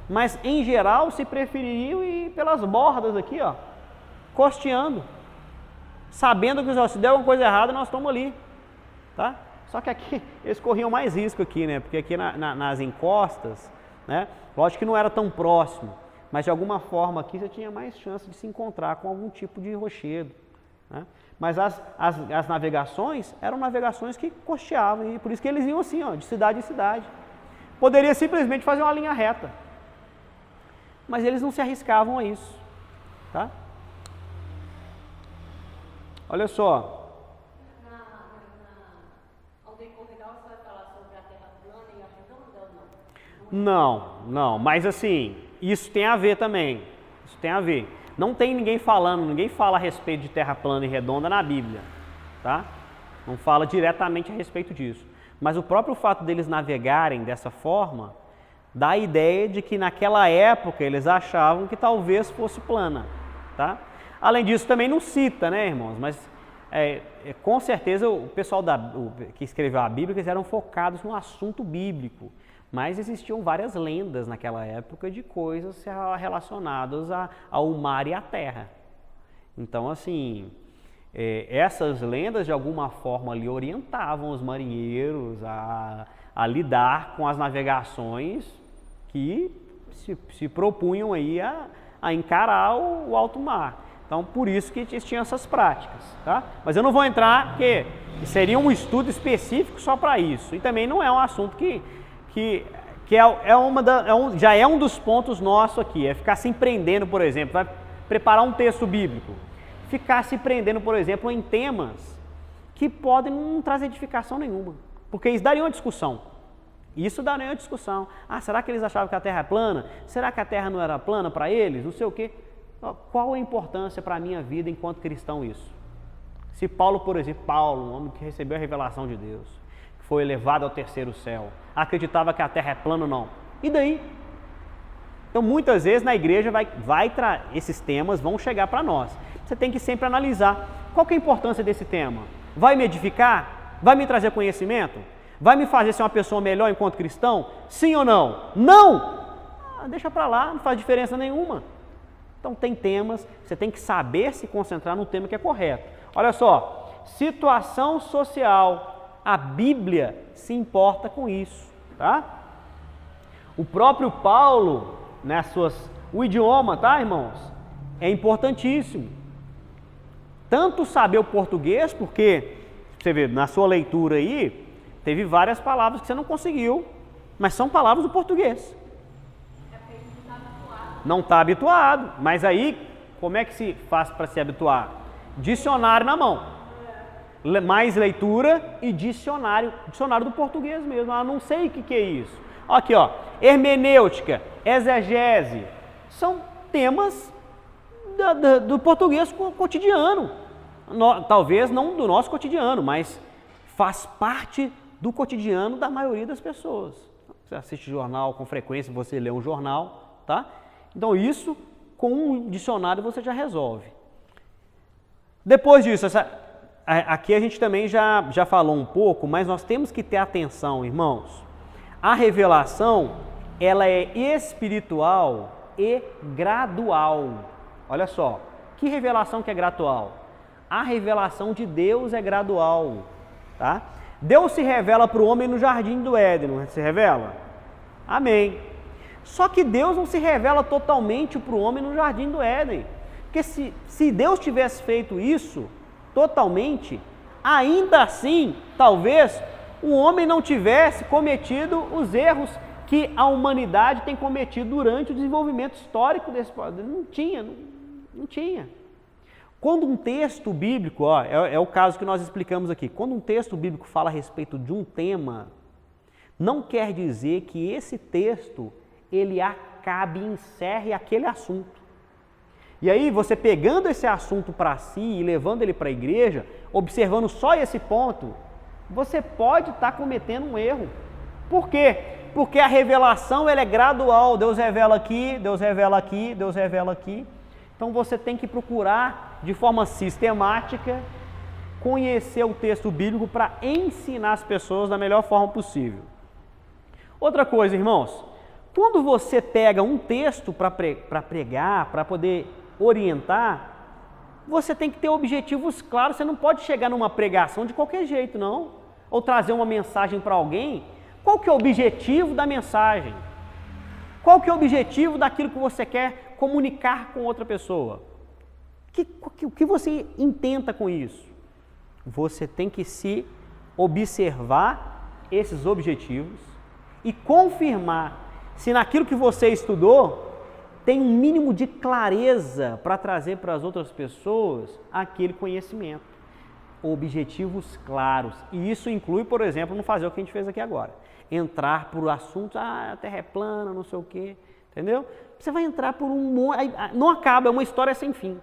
Mas em geral se prefeririam ir pelas bordas aqui, costeando. Sabendo que se der alguma coisa errada, nós estamos ali, tá? Só que aqui eles corriam mais risco aqui, né? Porque aqui nas encostas, né? Lógico que não era tão próximo, mas de alguma forma aqui você tinha mais chance de se encontrar com algum tipo de rochedo, né? Mas as navegações eram navegações que costeavam, e por isso que eles iam assim, de cidade em cidade. Poderia simplesmente fazer uma linha reta, mas eles não se arriscavam a isso, tá? Olha só. Ao decorrer da aula você vai falar sobre a terra plana e a redonda ou não? Não, mas assim, isso tem a ver também. Isso tem a ver. Não tem ninguém fala a respeito de terra plana e redonda na Bíblia, tá? Não fala diretamente a respeito disso. Mas o próprio fato deles navegarem dessa forma dá a ideia de que naquela época eles achavam que talvez fosse plana, tá? Além disso, também não cita, né, irmãos? Mas com certeza o pessoal que escreveu a Bíblia, eles eram focados no assunto bíblico. Mas existiam várias lendas naquela época de coisas relacionadas ao mar e à terra. Então, assim, essas lendas de alguma forma ali orientavam os marinheiros a lidar com as navegações que se propunham aí a encarar o alto mar. Então, por isso que eles tinham essas práticas, tá? Mas eu não vou entrar, porque seria um estudo específico só para isso. E também não é um assunto que já é um dos pontos nossos aqui, é ficar se empreendendo, por exemplo, vai preparar um texto bíblico, ficar se prendendo, por exemplo, em temas que podem não trazer edificação nenhuma, porque isso daria uma discussão. Isso daria uma discussão. Ah, será que eles achavam que a Terra é plana? Será que a Terra não era plana para eles? Não sei o quê. Qual a importância para a minha vida enquanto cristão isso? Se Paulo, por exemplo, um homem que recebeu a revelação de Deus, que foi elevado ao terceiro céu, acreditava que a Terra é plana ou não. E daí? Então, muitas vezes na igreja esses temas vão chegar para nós. Você tem que sempre analisar qual que é a importância desse tema. Vai me edificar? Vai me trazer conhecimento? Vai me fazer ser uma pessoa melhor enquanto cristão? Sim ou não? Não! Deixa para lá, não faz diferença nenhuma. Então tem temas, você tem que saber se concentrar no tema que é correto. Olha só, situação social, a Bíblia se importa com isso, tá? O próprio Paulo, o idioma, tá, irmãos? É importantíssimo. Tanto saber o português, porque, você vê, na sua leitura aí, teve várias palavras que você não conseguiu, mas são palavras do português. Não está habituado, mas aí, como é que se faz para se habituar? Dicionário na mão. Mais leitura e dicionário do português mesmo. Não sei o que é isso. Aqui, ó, hermenêutica, exegese, são temas do português cotidiano. Talvez não do nosso cotidiano, mas faz parte do cotidiano da maioria das pessoas. Você assiste jornal com frequência, você lê um jornal, tá? Então isso, com um dicionário você já resolve. Depois disso, aqui a gente também já falou um pouco, mas nós temos que ter atenção, irmãos. A revelação, ela é espiritual e gradual. Olha só, que revelação que é gradual? A revelação de Deus é gradual, tá? Deus se revela para o homem no jardim do Éden, não se revela? Amém. Só que Deus não se revela totalmente para o homem no jardim do Éden. Porque se Deus tivesse feito isso totalmente, ainda assim, talvez, o homem não tivesse cometido os erros que a humanidade tem cometido durante o desenvolvimento histórico desse povo. Não tinha. Quando um texto bíblico, é o caso que nós explicamos aqui, quando um texto bíblico fala a respeito de um tema, não quer dizer que esse texto ele acabe e encerre aquele assunto. E aí, você pegando esse assunto para si e levando ele para a igreja, observando só esse ponto, você pode estar cometendo um erro. Por quê? Porque a revelação ela é gradual. Deus revela aqui, Deus revela aqui, Deus revela aqui. Então, você tem que procurar, de forma sistemática, conhecer o texto bíblico para ensinar as pessoas da melhor forma possível. Outra coisa, irmãos, quando você pega um texto para pregar, para poder orientar, você tem que ter objetivos claros. Você não pode chegar numa pregação de qualquer jeito, não. Ou trazer uma mensagem para alguém. Qual que é o objetivo da mensagem? Qual que é o objetivo daquilo que você quer comunicar com outra pessoa? O que você intenta com isso? Você tem que se observar esses objetivos e confirmar se naquilo que você estudou tem um mínimo de clareza para trazer para as outras pessoas aquele conhecimento. Objetivos claros. E isso inclui, por exemplo, não fazer o que a gente fez aqui agora. Entrar por assuntos, a Terra é plana, não sei o quê, entendeu? Você vai entrar por não acaba, é uma história sem fim.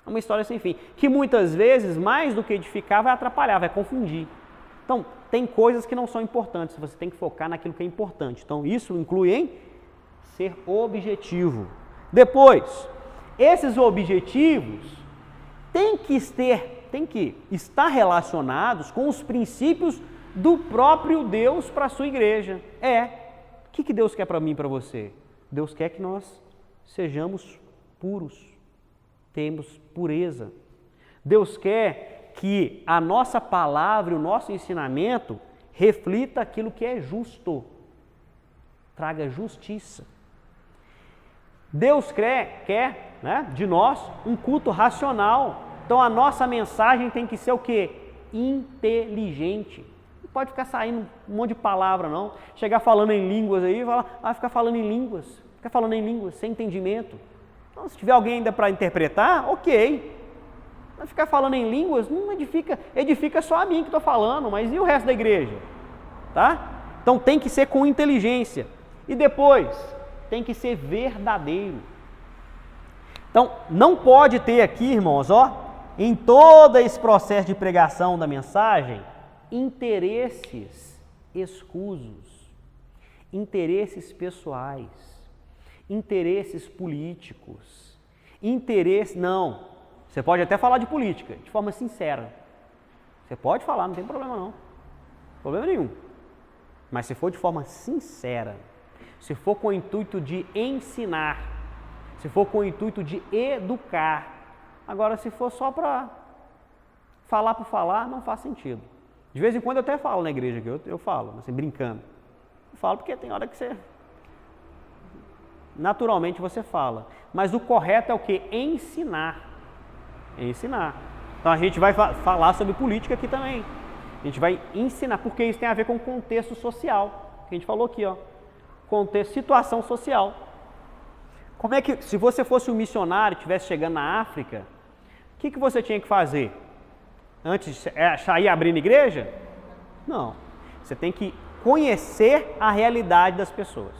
É uma história sem fim. Que muitas vezes, mais do que edificar, vai atrapalhar, vai confundir. Então, tem coisas que não são importantes, você tem que focar naquilo que é importante. Então, isso inclui em ser objetivo. Depois, esses objetivos têm que estar relacionados com os princípios do próprio Deus para a sua igreja. O que Deus quer para mim e para você? Deus quer que nós sejamos puros, temos pureza. Deus quer que a nossa palavra e o nosso ensinamento reflita aquilo que é justo, traga justiça. Deus quer, né, de nós um culto racional. Então a nossa mensagem tem que ser o quê? Inteligente. Não pode ficar saindo um monte de palavra, não. Chegar falando em línguas aí, ficar falando em línguas, sem entendimento. Então, se tiver alguém ainda para interpretar, ok. Mas ficar falando em línguas não edifica só a mim que estou falando, mas e o resto da igreja? Tá? Então tem que ser com inteligência. E depois, tem que ser verdadeiro. Então, não pode ter aqui, irmãos, em todo esse processo de pregação da mensagem, interesses escusos, interesses pessoais, interesses políticos, não. Você pode até falar de política, de forma sincera. Você pode falar, não tem problema não. Problema nenhum. Mas se for de forma sincera, se for com o intuito de ensinar, se for com o intuito de educar. Agora, se for só para falar por falar, não faz sentido. De vez em quando eu até falo na igreja, que eu falo, assim, brincando. Eu falo porque tem hora que você... Naturalmente você fala. Mas o correto é o quê? Ensinar. Ensinar. Então a gente vai falar sobre política aqui também. A gente vai ensinar, porque isso tem a ver com o contexto social. Que a gente falou aqui, contexto, situação social. Como é que, se você fosse um missionário e estivesse chegando na África, o que você tinha que fazer? Antes de sair abrindo igreja? Não. Você tem que conhecer a realidade das pessoas.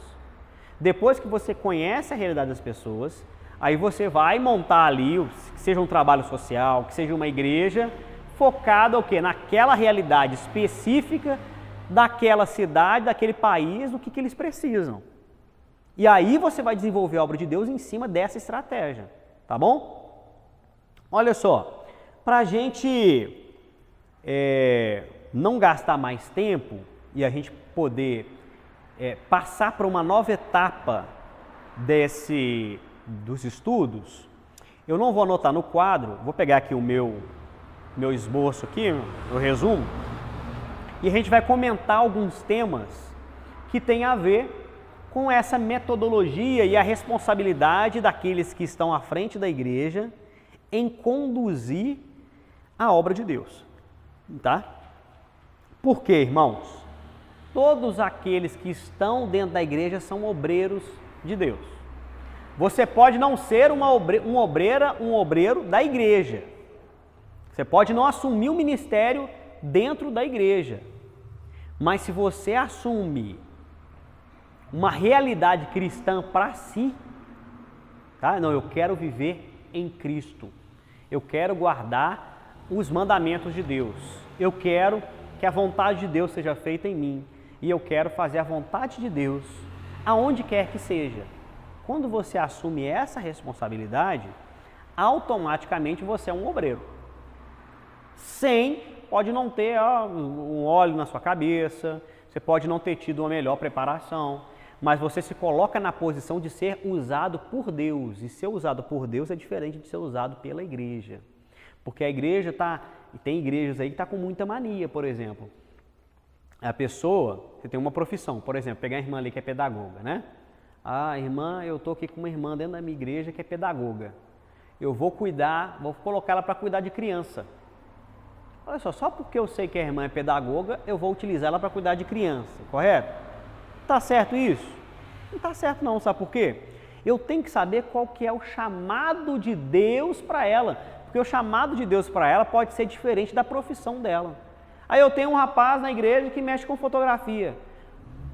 Depois que você conhece a realidade das pessoas, aí você vai montar ali, que seja um trabalho social, que seja uma igreja, focada o quê? Naquela realidade específica daquela cidade, daquele país, do que eles precisam. E aí você vai desenvolver a obra de Deus em cima dessa estratégia, tá bom? Olha só, para a gente não gastar mais tempo e a gente poder passar para uma nova etapa dos estudos, eu não vou anotar no quadro, vou pegar aqui o meu esboço aqui, o resumo, e a gente vai comentar alguns temas que tem a ver com essa metodologia e a responsabilidade daqueles que estão à frente da igreja em conduzir a obra de Deus, tá? Por quê, irmãos? Todos aqueles que estão dentro da igreja são obreiros de Deus. Você pode não ser um obreiro da igreja. Você pode não assumir o ministério dentro da igreja. Mas se você assume uma realidade cristã para si, tá? Não, eu quero viver em Cristo. Eu quero guardar os mandamentos de Deus. Eu quero que a vontade de Deus seja feita em mim. E eu quero fazer a vontade de Deus aonde quer que seja. Quando você assume essa responsabilidade, automaticamente você é um obreiro. Pode não ter um óleo na sua cabeça, você pode não ter tido uma melhor preparação, mas você se coloca na posição de ser usado por Deus. E ser usado por Deus é diferente de ser usado pela igreja. Porque a igreja tem igrejas aí que está com muita mania, por exemplo. Você tem uma profissão, por exemplo, pegar a irmã ali que é pedagoga, né? Eu estou aqui com uma irmã dentro da minha igreja que é pedagoga. Eu vou colocar ela para cuidar de criança. Olha só porque eu sei que a irmã é pedagoga, eu vou utilizar ela para cuidar de criança, correto? Tá certo isso? Não tá certo não, sabe por quê? Eu tenho que saber qual que é o chamado de Deus para ela, porque o chamado de Deus para ela pode ser diferente da profissão dela. Aí eu tenho um rapaz na igreja que mexe com fotografia.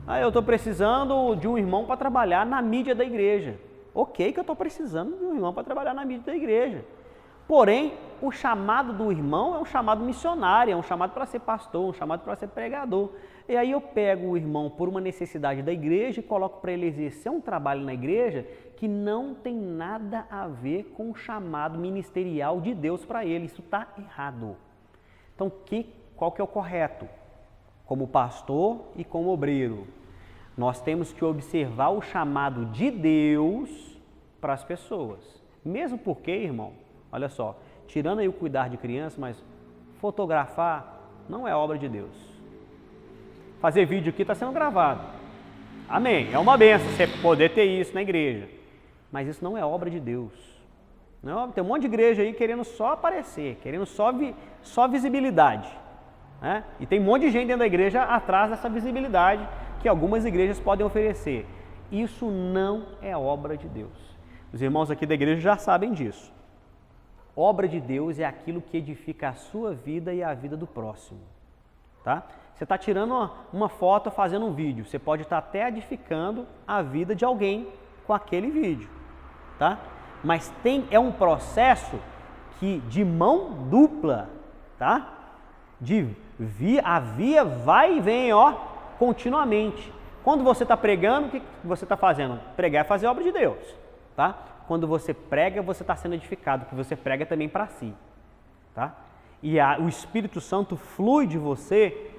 Aí eu estou precisando de um irmão para trabalhar na mídia da igreja. Ok que eu estou precisando de um irmão para trabalhar na mídia da igreja. Porém, o chamado do irmão é um chamado missionário, é um chamado para ser pastor, um chamado para ser pregador. E aí eu pego o irmão por uma necessidade da igreja e coloco para ele exercer um trabalho na igreja que não tem nada a ver com o chamado ministerial de Deus para ele. Isso está errado. Então, qual que é o correto? Como pastor e como obreiro, nós temos que observar o chamado de Deus para as pessoas. Mesmo porque, irmão, olha só, tirando aí o cuidar de criança, mas fotografar não é obra de Deus. Fazer vídeo aqui está sendo gravado. Amém. É uma benção você poder ter isso na igreja. Mas isso não é obra de Deus. Não, tem um monte de igreja aí querendo só aparecer, querendo só visibilidade. Né? E tem um monte de gente dentro da igreja atrás dessa visibilidade que algumas igrejas podem oferecer. Isso não é obra de Deus. Os irmãos aqui da igreja já sabem disso. Obra de Deus é aquilo que edifica a sua vida e a vida do próximo. Tá? Você está tirando uma foto, fazendo um vídeo, você pode estar até edificando a vida de alguém com aquele vídeo. Tá? Mas é um processo de mão dupla. Tá? A via vai e vem continuamente. Quando você está pregando, o que você está fazendo? Pregar é fazer a obra de Deus. Tá? Quando você prega, você está sendo edificado, porque você prega também para si. Tá? E o Espírito Santo flui de você,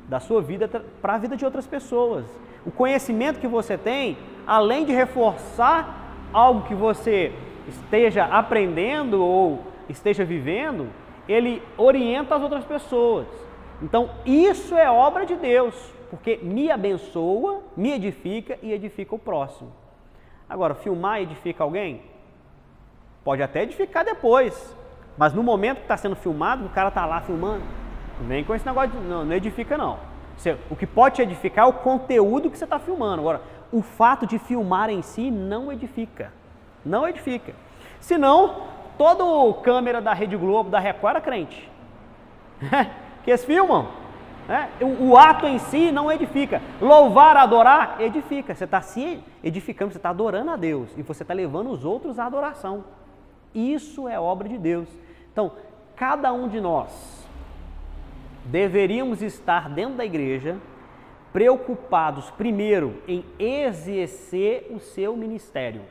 da sua vida, para a vida de outras pessoas. O conhecimento que você tem, além de reforçar algo que você esteja aprendendo ou esteja vivendo, ele orienta as outras pessoas. Então, isso é obra de Deus, porque me abençoa, me edifica e edifica o próximo. Agora, filmar edifica alguém? Pode até edificar depois, mas no momento que está sendo filmado, o cara está lá filmando, não vem com esse negócio de não edifica não. O que pode te edificar é o conteúdo que você está filmando. Agora, o fato de filmar em si não edifica. Não edifica. Senão, toda câmera da Rede Globo, da Record era crente. Que eles filmam. O ato em si não edifica. Louvar, adorar, edifica. Você está se edificando, você está adorando a Deus. E você está levando os outros à adoração. Isso é obra de Deus. Então, cada um de nós deveríamos estar dentro da igreja preocupados, primeiro, em exercer o seu ministério.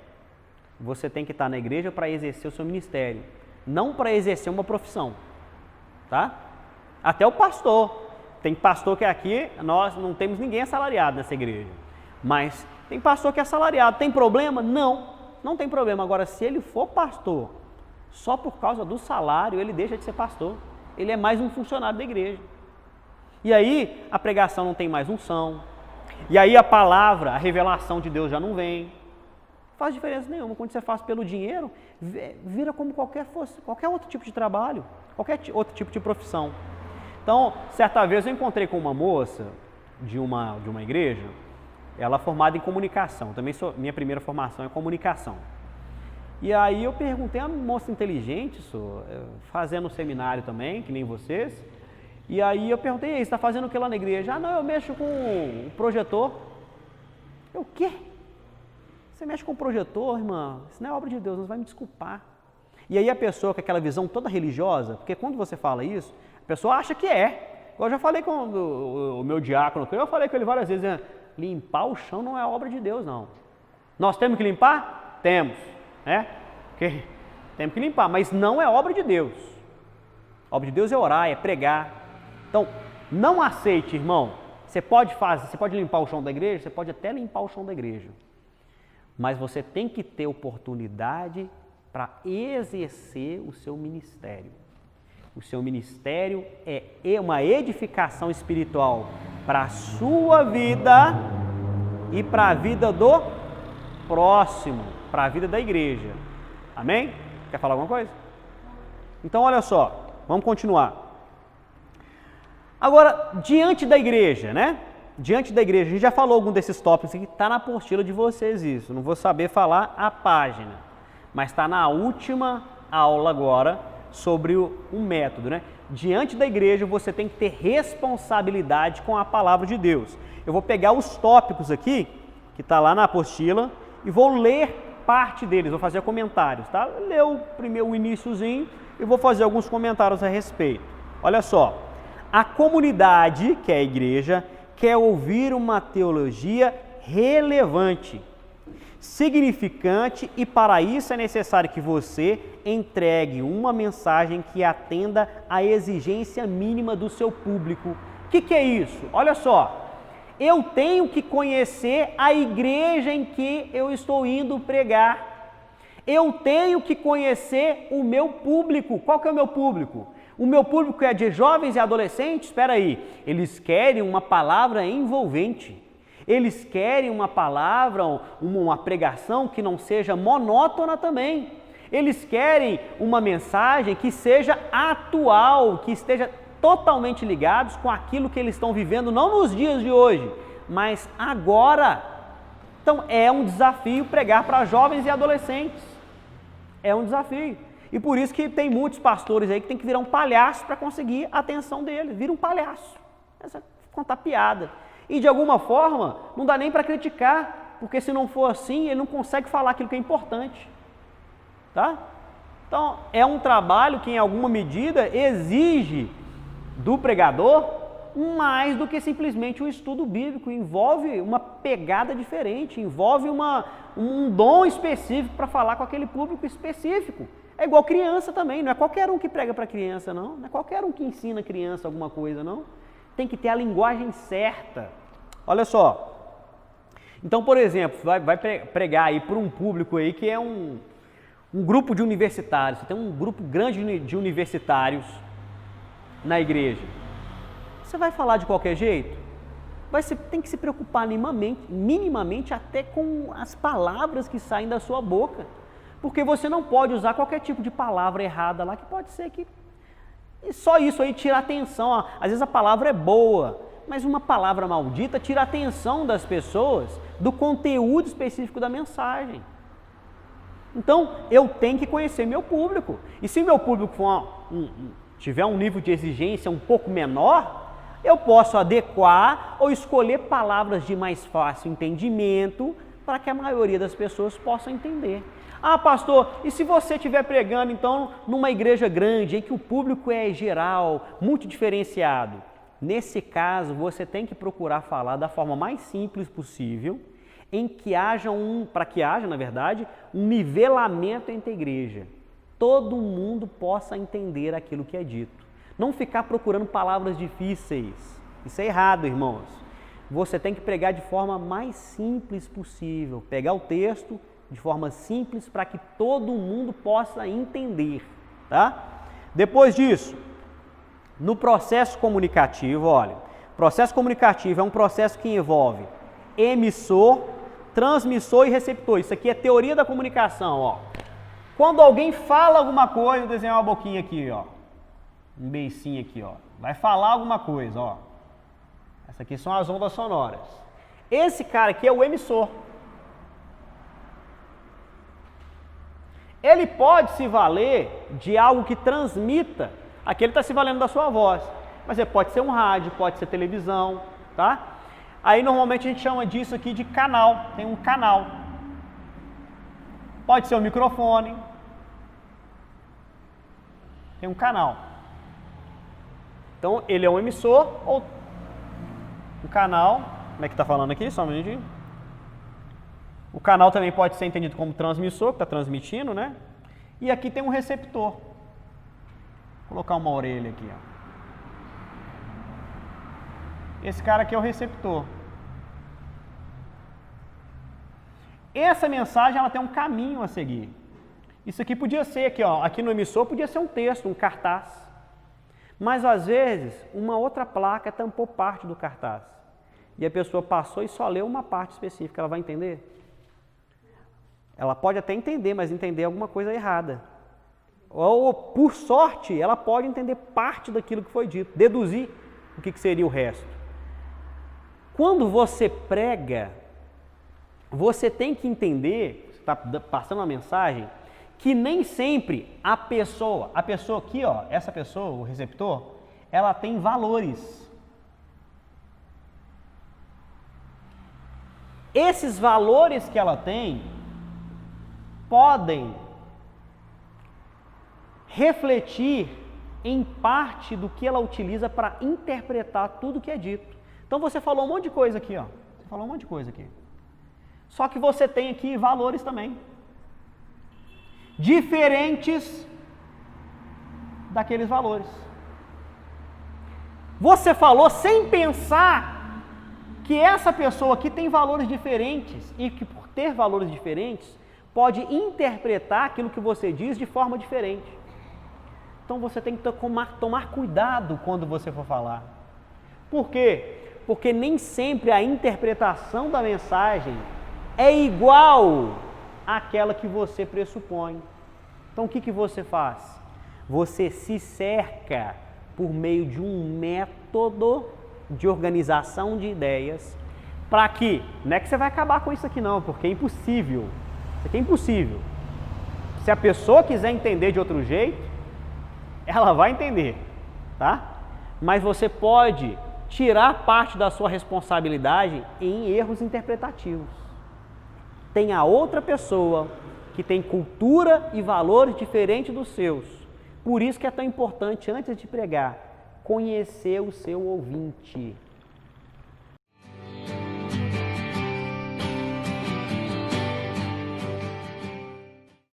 Você tem que estar na igreja para exercer o seu ministério, não para exercer uma profissão. Tá? Até o pastor. Tem pastor que aqui, nós não temos ninguém assalariado nessa igreja. Mas tem pastor que é assalariado. Tem problema? Não tem problema. Agora, se ele for pastor, só por causa do salário, ele deixa de ser pastor. Ele é mais um funcionário da igreja. E aí, a pregação não tem mais unção. E aí, a palavra, a revelação de Deus já não vem. Não faz diferença nenhuma. Quando você faz pelo dinheiro, vira como qualquer outro tipo de trabalho, qualquer outro tipo de profissão. Então, certa vez eu encontrei com uma moça de uma igreja, ela é formada em comunicação, também minha primeira formação é comunicação. E aí eu perguntei, a moça inteligente, fazendo um seminário também, que nem vocês, e aí eu perguntei, você está fazendo o que lá na igreja? Ah, não, eu mexo com o projetor. Eu, o quê? Você mexe com o projetor, irmã? Isso não é obra de Deus, não vai me desculpar. E aí a pessoa com aquela visão toda religiosa, porque quando você fala isso, a pessoa acha que é. Eu já falei com o meu diácono, eu falei com ele várias vezes, limpar o chão não é obra de Deus, não. Nós temos que limpar? Temos, né? Porque temos que limpar, mas não é obra de Deus. A obra de Deus é orar, é pregar. Então, não aceite, irmão. Você pode limpar o chão da igreja, você pode até limpar o chão da igreja. Mas você tem que ter oportunidade para exercer o seu ministério. O seu ministério é uma edificação espiritual para a sua vida e para a vida do próximo, para a vida da igreja. Amém? Quer falar alguma coisa? Então, olha só, vamos continuar. Agora, diante da igreja, né? Diante da igreja, a gente já falou algum desses tópicos aqui, está na apostila de vocês isso, não vou saber falar a página, mas está na última aula agora sobre o método, né? Diante da igreja você tem que ter responsabilidade com a palavra de Deus. Eu vou pegar os tópicos aqui, que está lá na apostila, e vou ler parte deles, vou fazer comentários, tá? Leu primeiro o iniciozinho e vou fazer alguns comentários a respeito. Olha só, a comunidade, que é a igreja, quer ouvir uma teologia relevante, significante, e para isso é necessário que você entregue uma mensagem que atenda à exigência mínima do seu público. O que é isso? Olha só, eu tenho que conhecer a igreja em que eu estou indo pregar. Eu tenho que conhecer o meu público. Qual que é o meu público? O meu público é de jovens e adolescentes? Espera aí, eles querem uma palavra envolvente. Eles querem uma palavra, uma pregação que não seja monótona também. Eles querem uma mensagem que seja atual, que esteja totalmente ligados com aquilo que eles estão vivendo, não nos dias de hoje, mas agora. Então é um desafio pregar para jovens e adolescentes. É um desafio. E por isso que tem muitos pastores aí que tem que virar um palhaço para conseguir a atenção deles. Vira um palhaço. Essa conta piada. E de alguma forma, não dá nem para criticar, porque se não for assim, ele não consegue falar aquilo que é importante. Tá? Então, é um trabalho que em alguma medida exige do pregador mais do que simplesmente um estudo bíblico. Envolve uma pegada diferente, envolve um dom específico para falar com aquele público específico. É igual criança também, não é qualquer um que prega para criança, não. Não é qualquer um que ensina criança alguma coisa, não. Tem que ter a linguagem certa. Olha só. Então, por exemplo, vai pregar aí para um público aí que é um grupo de universitários. Você tem um grupo grande de universitários na igreja. Você vai falar de qualquer jeito? Tem que se preocupar minimamente até com as palavras que saem da sua boca. Porque você não pode usar qualquer tipo de palavra errada lá, que pode ser que... E só isso aí tira a atenção. Às vezes a palavra é boa, mas uma palavra maldita tira a atenção das pessoas do conteúdo específico da mensagem. Então, eu tenho que conhecer meu público. E se meu público tiver um nível de exigência um pouco menor, eu posso adequar ou escolher palavras de mais fácil entendimento para que a maioria das pessoas possa entender. Ah, pastor, e se você estiver pregando, então, numa igreja grande, em que o público é geral, muito diferenciado? Nesse caso, você tem que procurar falar da forma mais simples possível, para que haja, na verdade, um nivelamento entre a igreja. Todo mundo possa entender aquilo que é dito. Não ficar procurando palavras difíceis. Isso é errado, irmãos. Você tem que pregar de forma mais simples possível. Pegar o texto de forma simples para que todo mundo possa entender, tá? Depois disso, no processo comunicativo, olha, processo comunicativo é um processo que envolve emissor, transmissor e receptor. Isso aqui é teoria da comunicação, ó. Quando alguém fala alguma coisa, vou desenhar uma boquinha aqui, ó, um beicinho aqui, ó, vai falar alguma coisa, ó. Essas aqui são as ondas sonoras. Esse cara aqui é o emissor. Ele pode se valer de algo que transmita, aqui ele está se valendo da sua voz, mas ele pode ser um rádio, pode ser televisão, tá? Aí normalmente a gente chama disso aqui de canal, tem um canal. Pode ser um microfone, tem um canal. Então ele é um emissor ou um canal, como é que está falando aqui? Só um minutinho. O canal também pode ser entendido como transmissor, que está transmitindo, né? E aqui tem um receptor. Vou colocar uma orelha aqui, ó. Esse cara aqui é o receptor. Essa mensagem, ela tem um caminho a seguir. Isso aqui podia ser, aqui, ó, aqui no emissor podia ser um texto, um cartaz. Mas às vezes, uma outra placa tampou parte do cartaz. E a pessoa passou e só leu uma parte específica, ela vai entender? Ela pode até entender, mas entender alguma coisa errada. Ou, por sorte, ela pode entender parte daquilo que foi dito, deduzir o que seria o resto. Quando você prega, você tem que entender, você está passando uma mensagem, que nem sempre a pessoa aqui, ó, essa pessoa, o receptor, ela tem valores. Esses valores que ela tem podem refletir em parte do que ela utiliza para interpretar tudo que é dito. Então você falou um monte de coisa aqui, ó. Você falou um monte de coisa aqui. Só que você tem aqui valores também. Diferentes daqueles valores. Você falou sem pensar que essa pessoa aqui tem valores diferentes e que por ter valores diferentes pode interpretar aquilo que você diz de forma diferente. Então você tem que tomar cuidado quando você for falar. Por quê? Porque nem sempre a interpretação da mensagem é igual àquela que você pressupõe. Então o que você faz? Você se cerca por meio de um método de organização de ideias para que, não é que você vai acabar com isso aqui não, porque é impossível. Isso aqui é impossível. Se a pessoa quiser entender de outro jeito, ela vai entender, tá? Mas você pode tirar parte da sua responsabilidade em erros interpretativos. Tem a outra pessoa que tem cultura e valores diferentes dos seus. Por isso que é tão importante, antes de pregar, conhecer o seu ouvinte.